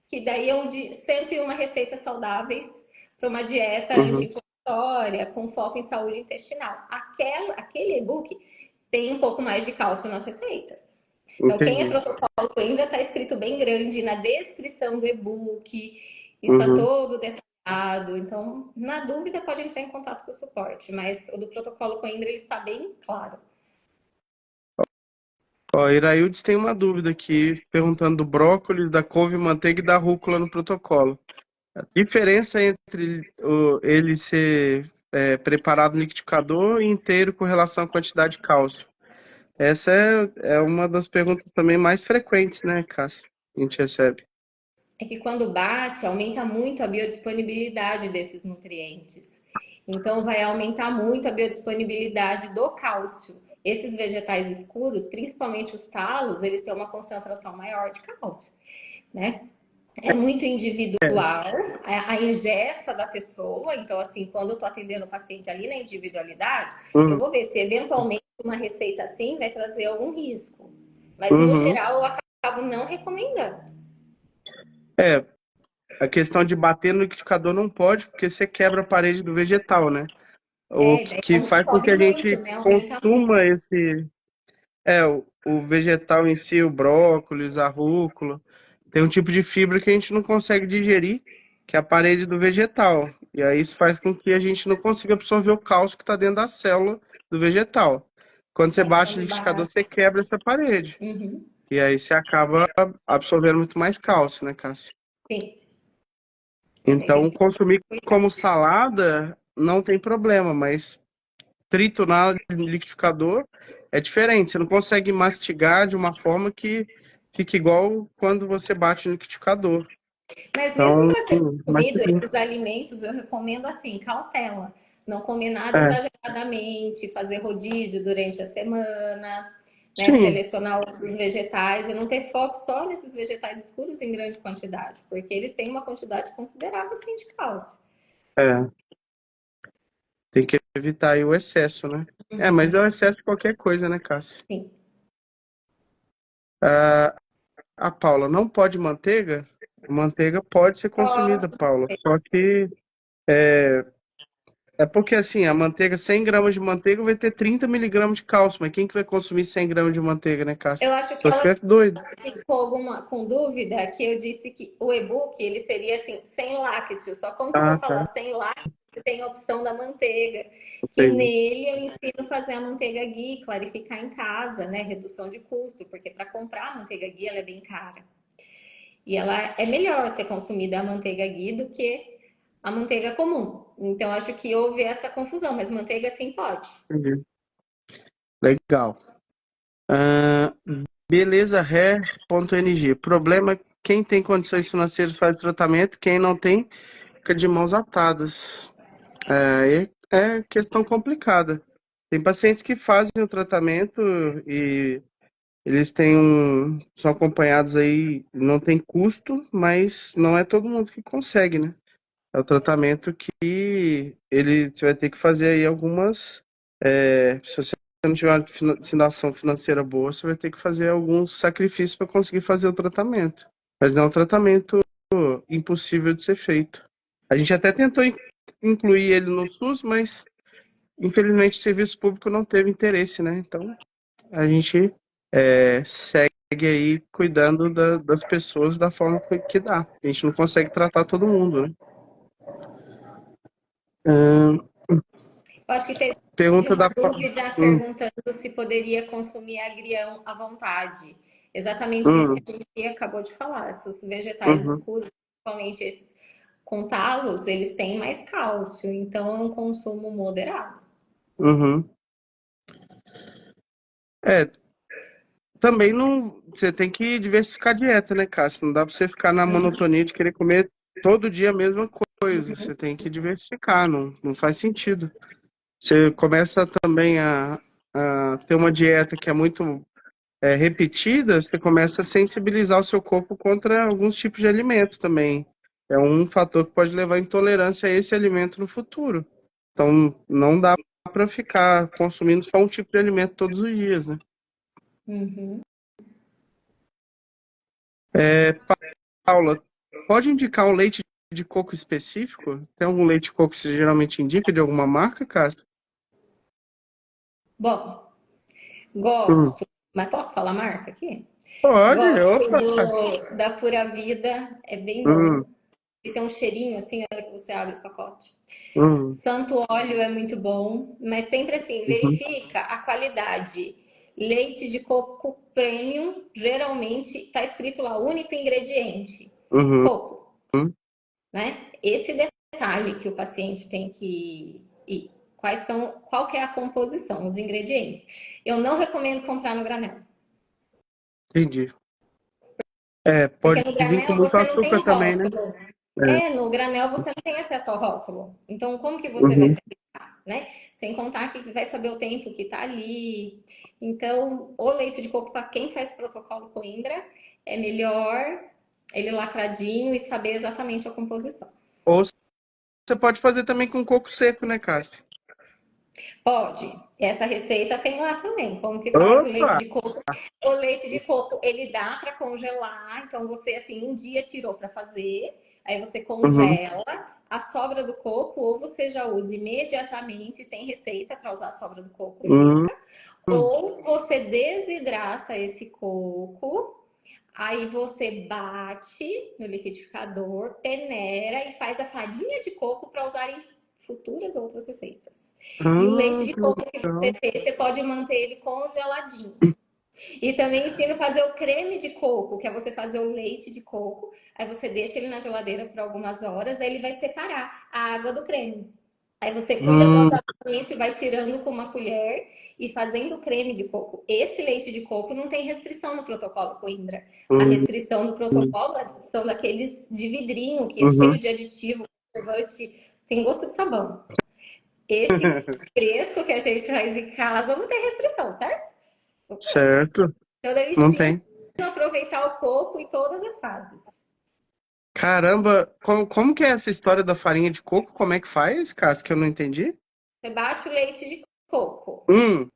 que daí é um de 101 receitas saudáveis para uma dieta uhum, anti-inflamatória, com foco em saúde intestinal. Aquele e-book tem um pouco mais de cálcio nas receitas. Então, quem é entendi. Protocolo Coimbra está escrito bem grande na descrição do e-book, está Uhum. todo detalhado. Então, na dúvida, pode entrar em contato com o suporte, mas o do Protocolo Coimbra ele está bem claro. Ó, Iraildes tem uma dúvida aqui, perguntando do brócolis, da couve, manteiga e da rúcula no protocolo. A diferença entre ele ser preparado no liquidificador e inteiro com relação à quantidade de cálcio? Essa é uma das perguntas também mais frequentes, né, Cássio? Que a gente recebe. É que quando bate, aumenta muito a biodisponibilidade desses nutrientes. Então, vai aumentar muito a biodisponibilidade do cálcio. Esses vegetais escuros, principalmente os talos, eles têm uma concentração maior de cálcio, né? É muito individual a ingesta da pessoa. Então, assim, quando eu estou atendendo o paciente ali na individualidade, eu Uhum, vou ver se eventualmente uma receita assim vai trazer algum risco. Mas, no uhum. geral, eu acabo não recomendando. É, a questão de bater no liquidificador não pode, porque você quebra a parede do vegetal, né? O É, daí que faz com que sobe a muito, gente né? Aumenta muito. consuma o vegetal em si, o brócolis, a rúcula, tem um tipo de fibra que a gente não consegue digerir, que é a parede do vegetal. E aí isso faz com que a gente não consiga absorver o cálcio que está dentro da célula do vegetal. Quando você Aí bate no quando liquidificador, bate. você quebra essa parede. Uhum. E aí você acaba absorvendo muito mais cálcio, né, Cássio? Sim. É, daí tem Então, que consumir cuidar. como salada não tem problema, mas triturar no liquidificador é diferente. Você não consegue mastigar de uma forma que fique igual quando você bate no liquidificador. Mas mesmo Então, para ser consumido, mastiga. esses alimentos eu recomendo assim, cautela. Não comer nada É, exageradamente, fazer rodízio durante a semana, né? sim, Selecionar outros vegetais e não ter foco só nesses vegetais escuros em grande quantidade, porque eles têm uma quantidade considerável sim de cálcio. é, tem que evitar aí o excesso, né? É, mas é o excesso de qualquer coisa, né, Cássio? Sim. Ah, a Paula, não pode manteiga? Manteiga pode ser consumida, Pode. Paula. Só que é porque assim, a manteiga, 100 gramas de manteiga vai ter 30 miligramas de cálcio, mas quem que vai consumir 100 gramas de manteiga, né, Cássio? Eu acho que Só se ela estiver doido. ficou com dúvida que eu disse que o e-book ele seria assim, sem lácteos. Só como que eu vou Ah, tá. falar sem lácteos, tem a opção da manteiga, que Entendi. nele eu ensino a fazer a manteiga ghee, clarificar em casa, né? Redução de custo, porque para comprar a manteiga ghee ela é bem cara. E ela é melhor ser consumida a manteiga ghee do que a manteiga comum. Então acho que houve essa confusão, mas manteiga sim pode. Entendi. Legal. Ah, beleza, ré.ng. Problema, quem tem condições financeiras faz tratamento, quem não tem, fica de mãos atadas. É questão complicada. Tem pacientes que fazem o tratamento e eles são acompanhados aí, não tem custo, mas não é todo mundo que consegue, né? É o tratamento que você vai ter que fazer aí algumas. Se você não tiver uma situação financeira boa, você vai ter que fazer alguns sacrifícios para conseguir fazer o tratamento. Mas não é um tratamento impossível de ser feito. A gente até tentou incluir ele no SUS, mas infelizmente o serviço público não teve interesse, né? Então a gente segue aí cuidando das pessoas da forma que dá. A gente não consegue tratar todo mundo, né? Ahn, Eu acho que teve pergunta uma da. dúvida Hum, perguntando se poderia consumir agrião à vontade. Exatamente isso que hum, a gente acabou de falar. Esses vegetais uhum, escuros, principalmente esses com talos, eles têm mais cálcio, então é um consumo moderado. uhum. É, também não. Você tem que diversificar a dieta, né, Cássio? Não dá pra você ficar na monotonia de querer comer todo dia a mesma coisa. Você tem que diversificar, não faz sentido. Você começa também a ter uma dieta que é muito repetida, você começa a sensibilizar o seu corpo contra alguns tipos de alimento também. É um fator que pode levar à intolerância a esse alimento no futuro. Então, não dá para ficar consumindo só um tipo de alimento todos os dias, né? Uhum. Paula, pode indicar um leite de coco específico? Tem algum leite de coco que você geralmente indica de alguma marca, Cássio? Bom, Hum, gosto, mas posso falar a marca aqui? pode, Gosto opa. da Pura Vida, é bem bom. Hum, E tem um cheirinho assim, na hora que você abre o pacote. hum, Santo óleo é muito bom, mas sempre assim, uhum, verifica a qualidade. Leite de coco premium, geralmente está escrito lá, único ingrediente, uhum, coco, né? Esse detalhe que o paciente tem que ir. Qual que é a composição, os ingredientes. Eu não recomendo comprar no granel. entendi. Porque Pode no vir com granel muito você não tem açúcar também, né? rótulo. É. No granel você não tem acesso ao rótulo. Então, como que você vai Uhum. saber, né? Sem contar que vai saber o tempo que tá ali. Então, o leite de coco, para quem faz protocolo Coimbra, é melhor ele lacradinho e saber exatamente a composição. Ou você pode fazer também com coco seco, né, Cássio? Pode. Essa receita tem lá também. Como que faz o leite Opa! de coco? O leite de coco, ele dá para congelar. Então, você, assim, um dia tirou para fazer. Aí você Uhum. congela a sobra do coco, ou você já usa imediatamente. Tem receita para usar a sobra do coco Uhum. fresca. Ou você desidrata esse coco. Aí você bate no liquidificador, peneira e faz a farinha de coco para usar em futuras outras receitas. E o leite de Que coco que você legal. fez, você pode manter ele congeladinho. E também ensino a fazer o creme de coco, que é você fazer o leite de coco. Aí você deixa ele na geladeira por algumas horas, aí ele vai separar a água do creme. Aí você Hum, cuidadosamente vai tirando com uma colher e fazendo o creme de coco. Esse leite de coco não tem restrição no protocolo Coimbra. A hum, restrição do protocolo são daqueles de vidrinho, que é cheio uhum. de aditivo, conservante, tem gosto de sabão. Esse fresco que a gente faz em casa não tem restrição, certo? Não tem. Certo, Então eu não ensino tem. a aproveitar o coco em todas as fases. Caramba, como que é essa história da farinha de coco? Como é que faz, Cássio, que eu não entendi? Você bate o leite de coco, Hum,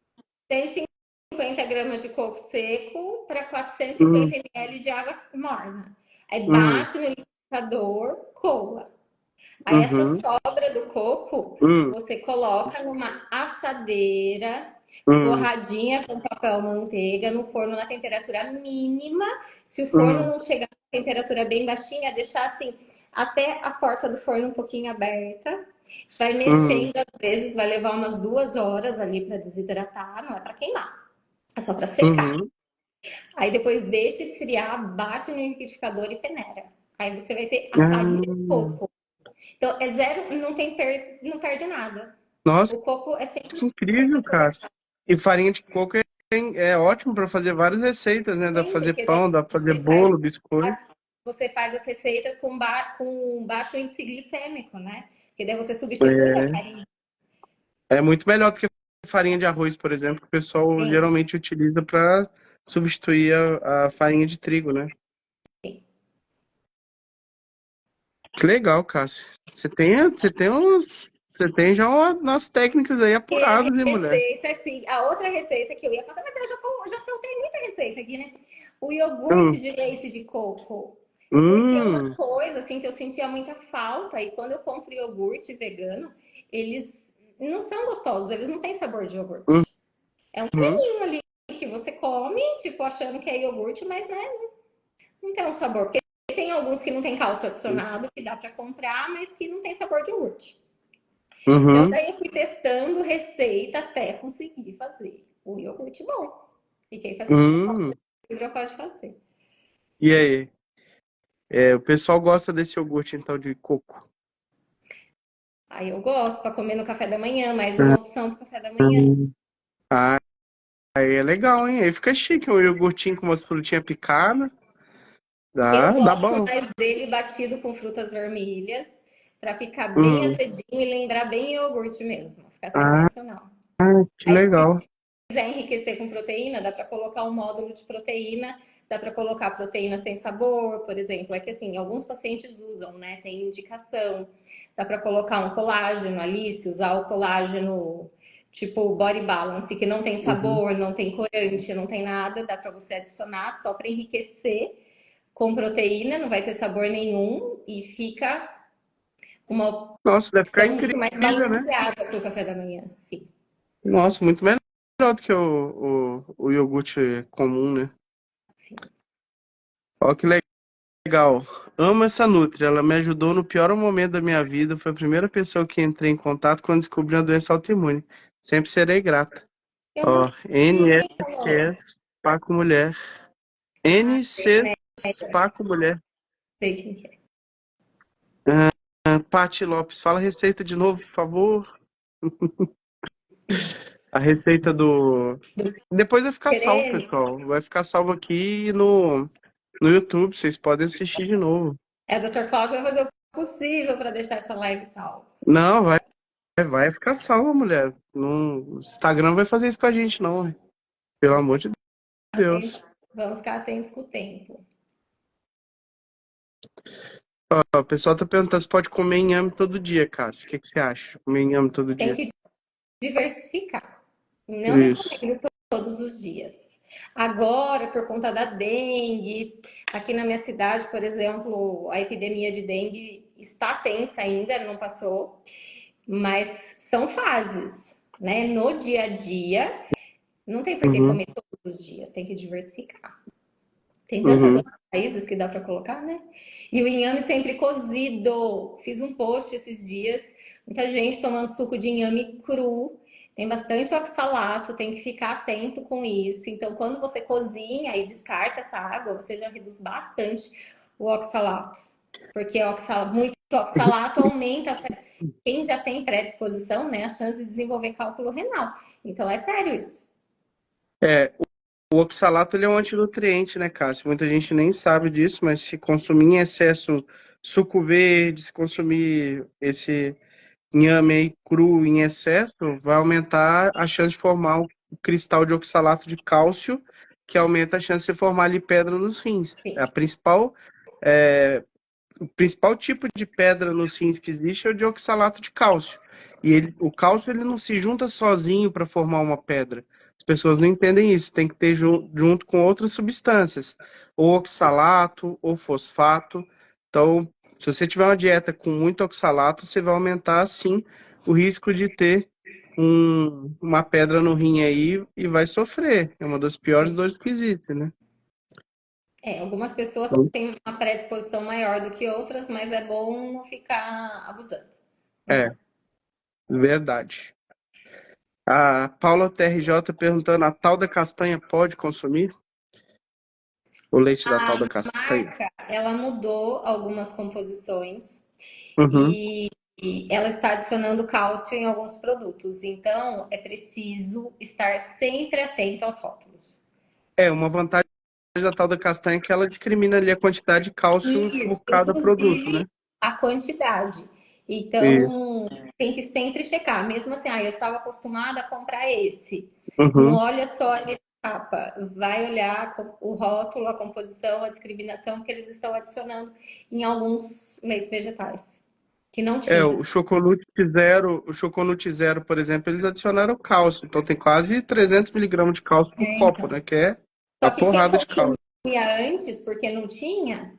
150 gramas de coco seco para hum, 450 ml de água morna. Aí hum, bate no liquidificador, coa. Aí essa uhum, sobra do coco hum, você coloca numa assadeira hum, forradinha com papel manteiga no forno na temperatura mínima. Se o forno hum, não chegar na temperatura bem baixinha, deixar assim até a porta do forno um pouquinho aberta. Vai hum, mexendo às vezes, vai levar umas 2 horas ali para desidratar, não é para queimar, é só para secar. uhum. Aí depois deixa esfriar, bate no liquidificador e peneira. Aí você vai ter a farinha de Ah, coco. Então é zero, não perde nada. nossa, O coco é sempre que incrível, Cássio. aproveitar. E farinha de coco é ótimo para fazer várias receitas, né? Dá pra Sim, fazer porque daí pão, dá pra fazer você faz bolo, biscoito. você faz as receitas com baixo índice glicêmico, né? Porque daí você substitui a É, farinha. é muito melhor do que farinha de arroz, por exemplo, que o pessoal Sim, geralmente utiliza para substituir a farinha de trigo, né? sim. Que legal, Cássio. Você tem já umas técnicas aí E a apuradas, hein, mulher? receita, assim, a outra receita que eu ia passar, mas eu já soltei muita receita aqui, né? O iogurte Hum, de leite de coco. Porque é uma hum, coisa, assim, que eu sentia muita falta. E quando eu compro iogurte vegano, eles não são gostosos, eles não têm sabor de hum, iogurte. É um uhum, creminho ali que você come, tipo, achando que é iogurte, mas, né, não tem um sabor. Porque tem alguns que não tem cálcio adicionado, que dá pra comprar, mas que não tem sabor de iogurte. Então, uhum, daí eu fui testando receita até conseguir fazer o iogurte bom. Fiquei fazendo hum. o que já pode fazer. E aí? O pessoal gosta desse iogurte, então, de coco. Aí eu gosto para comer no café da manhã, mais uma opção para café da manhã. Hum. Ah, Aí é legal, hein? Aí fica chique, um iogurtinho com umas frutinhas picadas. Eu Dá gosto bom. mais dele batido com frutas vermelhas, para ficar bem Uhum. azedinho e lembrar bem iogurte mesmo. Fica Ah, sensacional. que Aí, se legal. quiser enriquecer com proteína, dá para colocar um módulo de proteína, dá para colocar proteína sem sabor, por exemplo. É que assim, alguns pacientes usam, né? Tem indicação. Dá para colocar um colágeno ali, se usar o colágeno tipo Body Balance, que não tem Uhum. sabor, não tem corante, não tem nada, dá para você adicionar só para enriquecer com proteína, não vai ter sabor nenhum e fica uma Nossa, deve ficar opção muito mais incrível, né? balanceada para o café da manhã. Sim, Nossa, muito melhor do que o iogurte comum, né? sim. Ó, que legal. Amo essa Nutri. Ela me ajudou no pior momento da minha vida. Foi a primeira pessoa que entrei em contato quando descobri uma doença autoimune. Sempre serei grata. Eu não Ó, vi quem falou. NSS Paco Mulher. Ah, sei NC quem é. Paco Mulher. Sei quem que é. Paty Lopes, fala a receita de novo, por favor. A receita do. Do Depois vai ficar salvo, creme. pessoal. Vai ficar salvo aqui no YouTube. Vocês podem assistir de novo. É, o Dr. Cláudio vai fazer o possível para deixar essa live salva. Não, vai ficar salvo, mulher. O Instagram não vai fazer isso com a gente, não. Pelo amor de Atentos, Deus. vamos ficar atentos com o tempo. Ó, o pessoal tá perguntando se pode comer inhame todo dia, Cássio. O que você acha? Comer inhame todo Tem dia. que diversificar. Não Isso. recomendo todos os dias. Agora, por conta da dengue, aqui na minha cidade, por exemplo, a epidemia de dengue está tensa ainda, não passou, mas são fases, né? No dia a dia, não tem por que Uhum, comer todos os dias, tem que diversificar. Tem tantas uhum. outras raízes que dá para colocar, né? E o inhame sempre cozido. Fiz um post esses dias, muita gente tomando suco de inhame cru. Tem bastante oxalato, tem que ficar atento com isso. Então, quando você cozinha e descarta essa água, você já reduz bastante o oxalato. Porque muito oxalato aumenta quem já tem predisposição, né, a chance de desenvolver cálculo renal. Então, é sério isso. É, o oxalato ele é um antinutriente, né, Cássio? Muita gente nem sabe disso, mas se consumir em excesso suco verde, se consumir esse inhame aí cru em excesso, vai aumentar a chance de formar o cristal de oxalato de cálcio, que aumenta a chance de formar ali pedra nos rins. Sim. É, o principal tipo de pedra nos rins que existe é o de oxalato de cálcio. E o cálcio ele não se junta sozinho para formar uma pedra. As pessoas não entendem isso. Tem que ter junto com outras substâncias, ou oxalato, ou fosfato. Então, se você tiver uma dieta com muito oxalato, você vai aumentar, sim, o risco de ter uma pedra no rim aí e vai sofrer. É uma das piores dores que existe, né? É, algumas pessoas têm uma predisposição maior do que outras, mas é bom não ficar abusando, É, né? verdade. A Paula TRJ perguntando: a tal da castanha pode consumir? O leite da tal da castanha? Marca, ela mudou algumas composições Uhum. e ela está adicionando cálcio em alguns produtos. Então, é preciso estar sempre atento aos rótulos. É, uma vantagem da tal da castanha é que ela discrimina ali a quantidade de cálcio Isso, por cada produto, inclusive né? a quantidade. E, Então, tem que sempre checar. Mesmo assim, eu estava acostumada a comprar esse. Não uhum. olha só a capa, vai olhar o rótulo, a composição, a discriminação que eles estão adicionando em alguns leites vegetais, que não É, tinha. o Choconut Zero, por exemplo, eles adicionaram cálcio. Então tem quase 300 miligramas de cálcio por É, copo, então. né? Que é Só uma que quem porrada de cálcio. consumia antes, porque não tinha,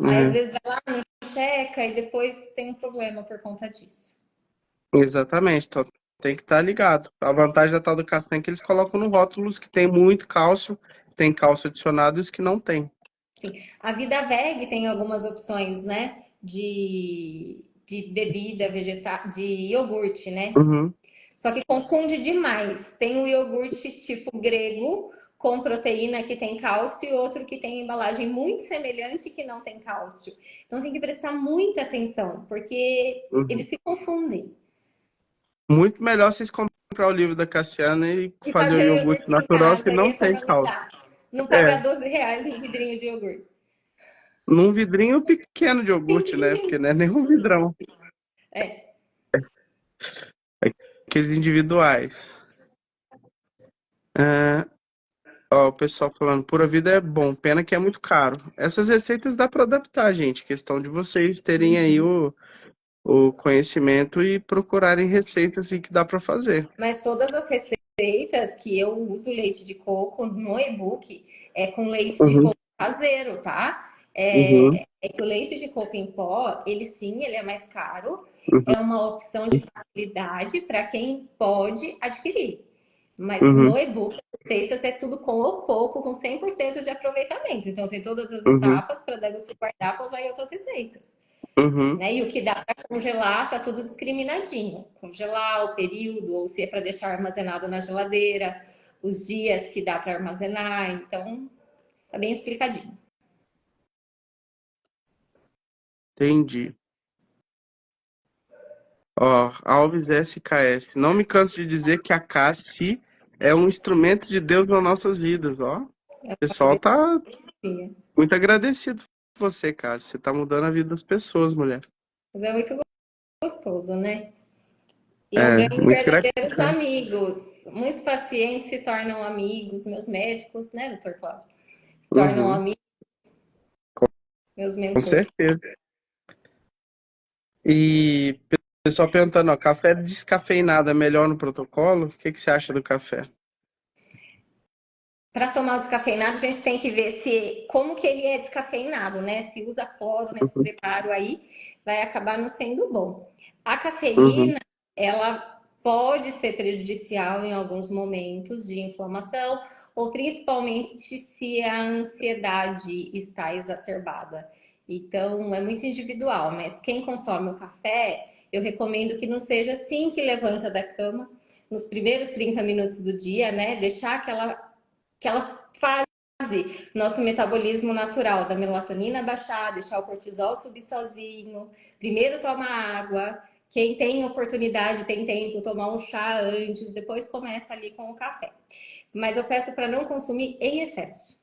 aí às Uhum. vezes vai lá, não checa e depois tem um problema por conta disso. Exatamente. Então tem que estar ligado. A vantagem da tal da castanha é que eles colocam no rótulos que tem muito cálcio, tem cálcio adicionado e os que não tem. Sim. A Vida Veg tem algumas opções, né? De bebida vegetal, de iogurte, né? Uhum. Só que confunde demais. Tem o iogurte tipo grego, com proteína que tem cálcio, e outro que tem embalagem muito semelhante que não tem cálcio. Então tem que prestar muita atenção, porque Uhum. eles se confundem. Muito melhor vocês comprar o livro da Cassiana e E fazer o fazer o iogurte iogurte em natural que casa e não tem cálcio. economizar. Não É, pagar R$ 12 no vidrinho de iogurte. num vidrinho pequeno de iogurte, né? Porque não é nem um vidrão. É, Aqueles individuais. É, ó, o pessoal falando, pura vida é bom, pena que é muito caro. Essas receitas dá para adaptar, gente. Questão de vocês terem aí o conhecimento e procurarem receitas assim, que dá para fazer. mas todas as receitas que eu uso leite de coco no e-book é com leite de Uhum, coco caseiro, tá? uhum, É que o leite de coco em pó, ele sim, ele é mais caro, uhum, é uma opção de facilidade para quem pode adquirir. Mas no uhum, e-book, as receitas é tudo com o coco, com 100% de aproveitamento. Então, tem todas as uhum, etapas para daí você guardar para usar em outras receitas. uhum. Né? E o que dá para congelar tá tudo discriminadinho. Congelar o período, ou se é para deixar armazenado na geladeira, os dias que dá para armazenar. Então, tá bem explicadinho. Entendi. Ó, Alves SKS. Não me canso de dizer que a Cassi é um instrumento de Deus nas nossas vidas, ó. O pessoal tá muito agradecido por você, Cassi. Você tá mudando a vida das pessoas, mulher. Mas é muito gostoso, né? E eu É, ganho muito verdadeiros gratificante. amigos. Muitos pacientes se tornam amigos, meus médicos, né, doutor Cláudio? Se tornam Uhum, amigos, meus com mentores. certeza. E o pessoal perguntando, ó, café descafeinado é melhor no protocolo? O que que você acha do café? Para tomar o descafeinado, a gente tem que ver se como que ele é descafeinado, né? Se usa cloro nesse Uhum, preparo aí, vai acabar não sendo bom. A uhum, cafeína, ela pode ser prejudicial em alguns momentos de inflamação, ou principalmente se a ansiedade está exacerbada. Então, é muito individual, mas quem consome o café, eu recomendo que não seja assim que levanta da cama, nos primeiros 30 minutos do dia, né? Deixar aquela fase, nosso metabolismo natural da melatonina baixar, deixar o cortisol subir sozinho. Primeiro toma água. Quem tem oportunidade, tem tempo, tomar um chá antes, depois começa ali com o café. Mas eu peço para não consumir em excesso.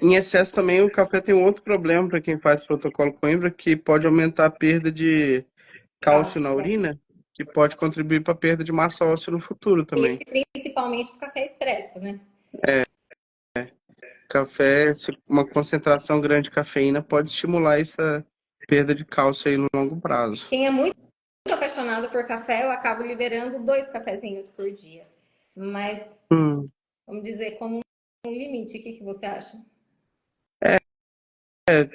Em excesso também o café tem um outro problema para quem faz protocolo Coimbra, que pode aumentar a perda de cálcio na Cálcio. urina, que pode contribuir para a perda de massa óssea no futuro também. Esse principalmente o café expresso, né? Café, uma concentração grande de cafeína pode estimular essa perda de cálcio aí no longo prazo. Quem é muito apaixonado por café, eu acabo liberando 2 cafezinhos por dia. Mas, Hum. vamos dizer, como um limite. O que que você acha?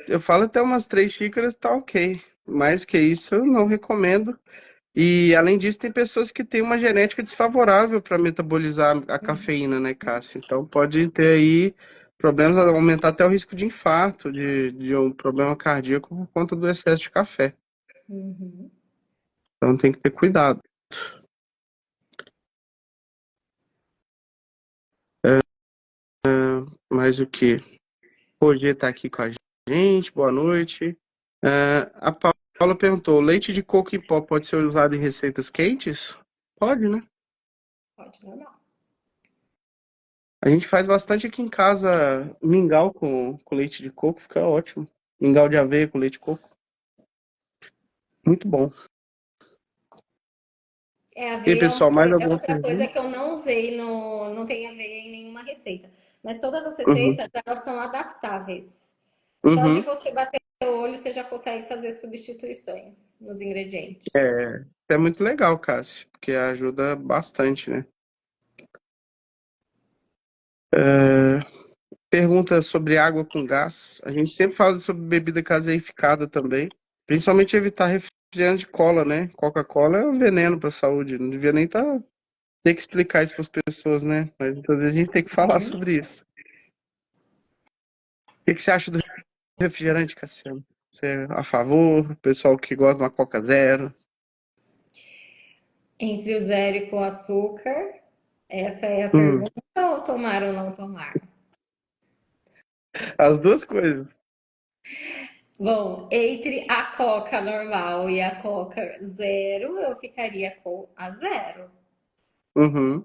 Eu falo até umas 3 xícaras, tá ok. Mais que isso, eu não recomendo. E além disso, tem pessoas que têm uma genética desfavorável para metabolizar a cafeína, né, Cássia? Então pode ter aí problemas, aumentar até o risco de infarto, de um problema cardíaco por conta do excesso de café. Uhum. Então tem que ter cuidado. Mas o que? Hoje tá aqui com a gente, boa noite. A Paula perguntou: leite de coco em pó pode ser usado em receitas quentes? Pode, né? Pode, normal. A gente faz bastante aqui em casa mingau com leite de coco, fica ótimo. Mingau de aveia com leite de coco, muito bom. E aí, Aveia pessoal, mais é alguma outra coisa pergunta? que eu não usei no, não tem aveia em nenhuma receita. Mas todas as Uhum, receitas, elas são adaptáveis. Só de uhum. você bater o olho, você já consegue fazer substituições nos ingredientes. É, é muito legal, Cássio, porque ajuda bastante, né? É, pergunta sobre água com gás. A gente sempre fala sobre bebida gaseificada também. Principalmente evitar refrigerante de cola, né? Coca-Cola é um veneno para a saúde. Não devia nem ter que explicar isso para as pessoas, né? Mas muitas vezes a gente tem que falar Uhum. sobre isso. O que que você acha do refrigerante, Cassiano? Você é a favor? Pessoal que gosta de uma Coca Zero? Entre o zero e com açúcar, essa é a Hum, pergunta, ou tomar ou não tomar? as duas coisas. Bom, entre a Coca normal e a Coca zero, eu ficaria com a zero. Uhum.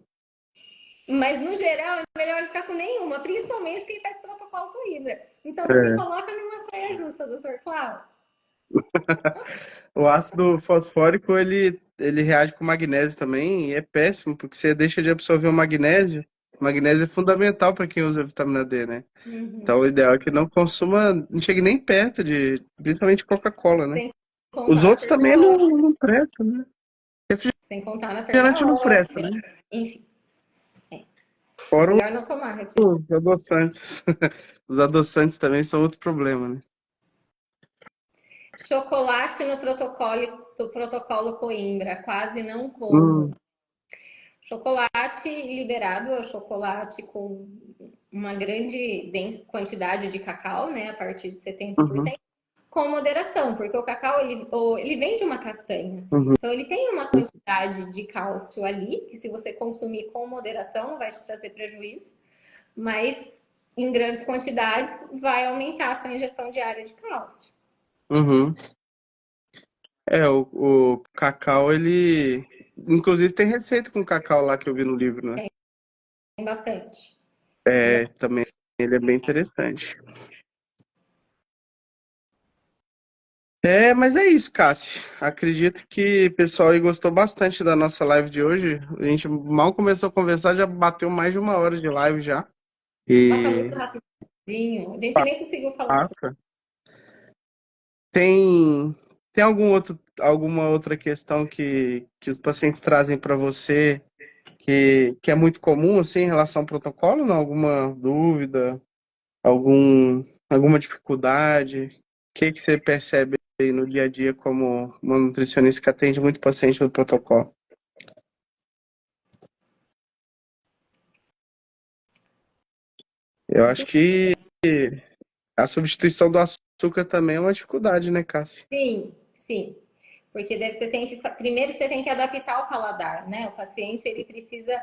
Mas no geral é melhor ficar com nenhuma, principalmente quem faz protocolo com hidra. Então não me É. coloca numa saia justa, doutor Cláudio. O ácido fosfórico, ele reage com magnésio também e é péssimo, porque você deixa de absorver o magnésio. O magnésio é fundamental para quem usa vitamina D, né? Então, o Uhum. ideal é que não consuma, não chegue nem perto de, principalmente Coca-Cola, né? Sem Os contar na outros perda também óssea. não prestam, né? Sem contar na perda Refrigerante não presta, óssea. né? Enfim, Fora melhor não tomar refrigerante. os adoçantes. Os adoçantes também são outro problema, né? Chocolate no protocolo Coimbra, quase não como. Hum, Chocolate liberado é o chocolate com uma grande quantidade de cacau, né, a partir de uhum, 70%, com moderação, porque o cacau ele vem de uma castanha. uhum, Então ele tem uma quantidade de cálcio ali, que se você consumir com moderação não vai te trazer prejuízo, mas em grandes quantidades vai aumentar a sua ingestão diária de cálcio. uhum. É, o cacau, ele. Inclusive tem receita com cacau lá que eu vi no livro, né? Tem bastante. Tem É, bastante. também ele é bem interessante. É, mas é isso, Cassi. Acredito que o pessoal aí gostou bastante da nossa live de hoje. A gente mal começou a conversar, já bateu mais de uma hora de live já. Passa E muito rapidinho. A gente nem conseguiu falar. passa. Tem, tem alguma outra questão que os pacientes trazem para você que é muito comum, assim, em relação ao protocolo? Não? Alguma dúvida? Alguma dificuldade? O que você percebe aí no dia a dia como uma nutricionista que atende muito paciente do protocolo? Eu acho que a substituição do açúcar também é uma dificuldade, né, Cássia? Sim, sim. Porque deve, você tem que, primeiro você tem que adaptar o paladar, né? O paciente ele precisa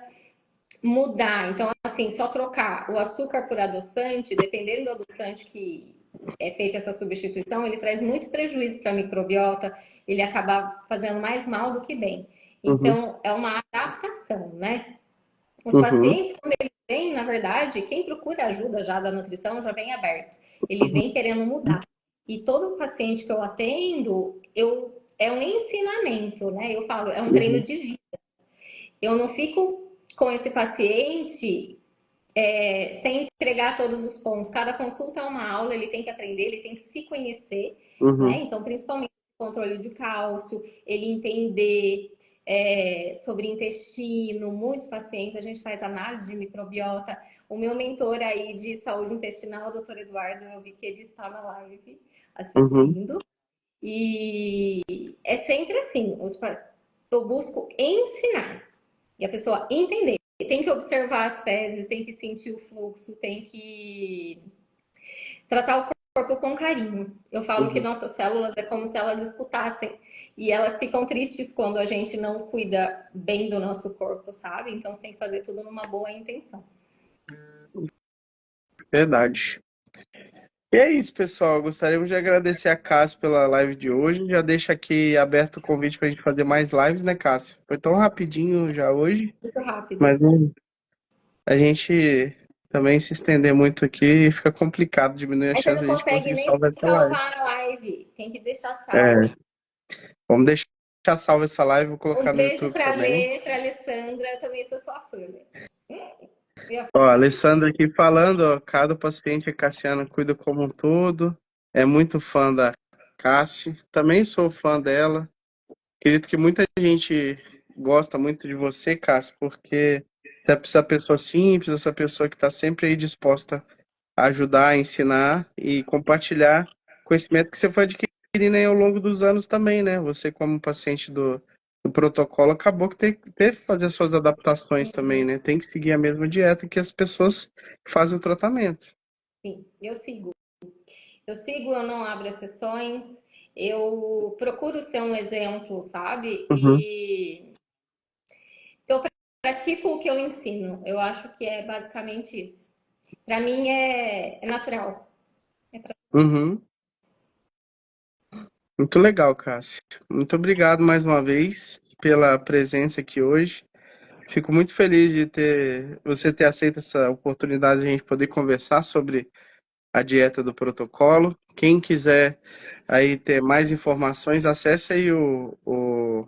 mudar. Então, assim, só trocar o açúcar por adoçante, dependendo do adoçante que é feita essa substituição, ele traz muito prejuízo para a microbiota, ele acaba fazendo mais mal do que bem. Uhum, Então, é uma adaptação, né? Os uhum, pacientes, quando eles vêm, na verdade, quem procura ajuda já da nutrição já vem aberto. Ele uhum, vem querendo mudar. E todo paciente que eu atendo, é um ensinamento, né? Eu falo, é um treino uhum, de vida. Eu não fico com esse paciente sem entregar todos os pontos. Cada consulta é uma aula, ele tem que aprender, ele tem que se conhecer, né? uhum, Então, principalmente controle de cálcio, ele entender sobre intestino, muitos pacientes, a gente faz análise de microbiota. O meu mentor aí de saúde intestinal, o doutor Eduardo, eu vi que ele está na live uhum, assistindo. E é sempre assim, eu busco ensinar e a pessoa entender. Tem que observar as fezes, tem que sentir o fluxo, tem que tratar o corpo com carinho. Eu falo que uhum. nossas células é como se elas escutassem e elas ficam tristes quando a gente não cuida bem do nosso corpo, sabe? Então você tem que fazer tudo numa boa intenção. Verdade. E é isso, pessoal. Gostaríamos de agradecer a Cássio pela live de hoje. Já deixa aqui aberto o convite para a gente fazer mais lives, né, Cássio? Foi tão rapidinho já hoje, Muito rápido. mas a gente também se estender muito aqui fica complicado, diminui a Aí você chance não de a gente consegue conseguir nem salvar essa live. salvar a live, tem que deixar salvo. É, vamos deixar salva essa live, vou Um colocar no beijo YouTube também. Para Alessandra, eu também sou sua fã. Né? Ó, a Alessandra aqui falando, ó, cada paciente a Cassiana cuida como um todo. É muito fã da Cassi. Também sou fã dela. Acredito que muita gente gosta muito de você, Cassi, porque você é essa pessoa simples, essa pessoa que está sempre aí disposta a ajudar, a ensinar e compartilhar conhecimento que você foi adquirindo aí ao longo dos anos também, né? Você, como paciente do protocolo, acabou que teve que fazer suas adaptações também, né? Tem que seguir a mesma dieta que as pessoas que fazem o tratamento. Sim, eu sigo. Eu sigo, eu não abro exceções, eu procuro ser um exemplo, sabe? Uhum, E eu pratico o que eu ensino. Eu acho que é basicamente isso. Para mim é natural. É uhum. Muito legal, Cássio. Muito obrigado mais uma vez pela presença aqui hoje. Fico muito feliz de ter você ter aceito essa oportunidade de a gente poder conversar sobre a dieta do protocolo. Quem quiser aí ter mais informações, acesse aí o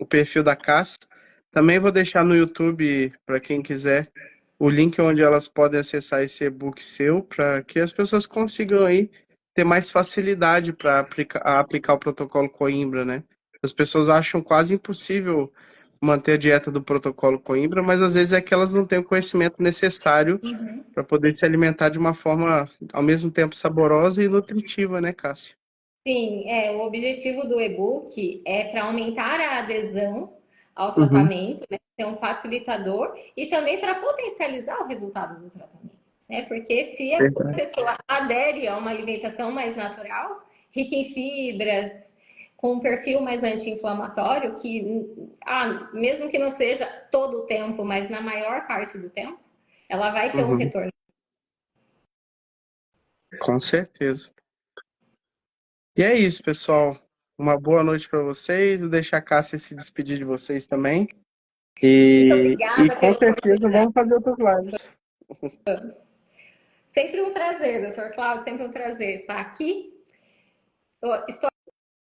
perfil da Cássia. Também vou deixar no YouTube, para quem quiser, o link onde elas podem acessar esse e-book seu, para que as pessoas consigam aí ter mais facilidade para aplicar o protocolo Coimbra, né? As pessoas acham quase impossível manter a dieta do protocolo Coimbra, mas às vezes é que elas não têm o conhecimento necessário Uhum. para poder se alimentar de uma forma ao mesmo tempo saborosa e nutritiva, né, Cássia? Sim, o objetivo do e-book é para aumentar a adesão ao Uhum, tratamento, né, ser um facilitador e também para potencializar o resultado do tratamento, né? Porque se a verdade. pessoa adere a uma alimentação mais natural, rica em fibras, com um perfil mais anti-inflamatório, que mesmo que não seja todo o tempo, mas na maior parte do tempo, ela vai ter um Uhum, retorno. com certeza. E é isso, pessoal. Uma boa noite para vocês. Vou deixar a Cássia se despedir de vocês também. Muito E obrigada com pela certeza oportunidade. vamos fazer outras lives. Sempre um prazer, doutor Cláudio, sempre um prazer estar aqui. Estou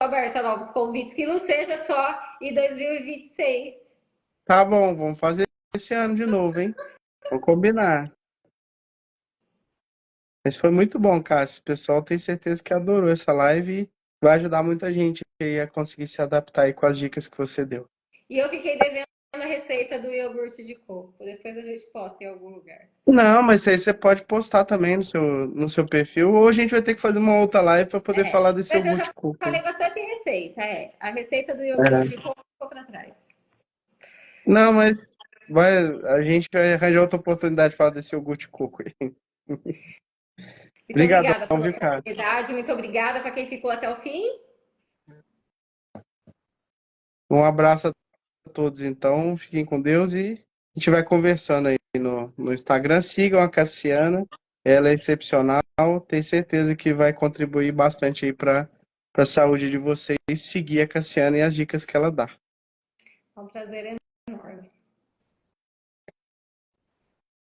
aberta a novos convites, que não seja só em 2026. Tá bom, vamos fazer esse ano de novo, hein? Vamos combinar. Mas foi muito bom, Cássio. O pessoal tem certeza que adorou essa live e vai ajudar muita gente aí a conseguir se adaptar aí com as dicas que você deu. E eu fiquei devendo a receita do iogurte de coco. Depois a gente posta em algum lugar. Não, mas isso aí você pode postar também no seu perfil, ou a gente vai ter que fazer uma outra live para poder falar desse Mas eu já iogurte coco aí. falei bastante receita, A receita do iogurte É. de coco ficou para trás. Não, mas a gente vai arranjar outra oportunidade de falar desse iogurte coco aí. Muito Obrigadão, obrigada pela viu, cara? oportunidade, muito obrigada para quem ficou até o fim. Um abraço a todos, então. Fiquem com Deus e a gente vai conversando aí no Instagram. Sigam a Cassiana, ela é excepcional. Tenho certeza que vai contribuir bastante aí para a saúde de vocês. Seguir a Cassiana e as dicas que ela dá. É um prazer enorme.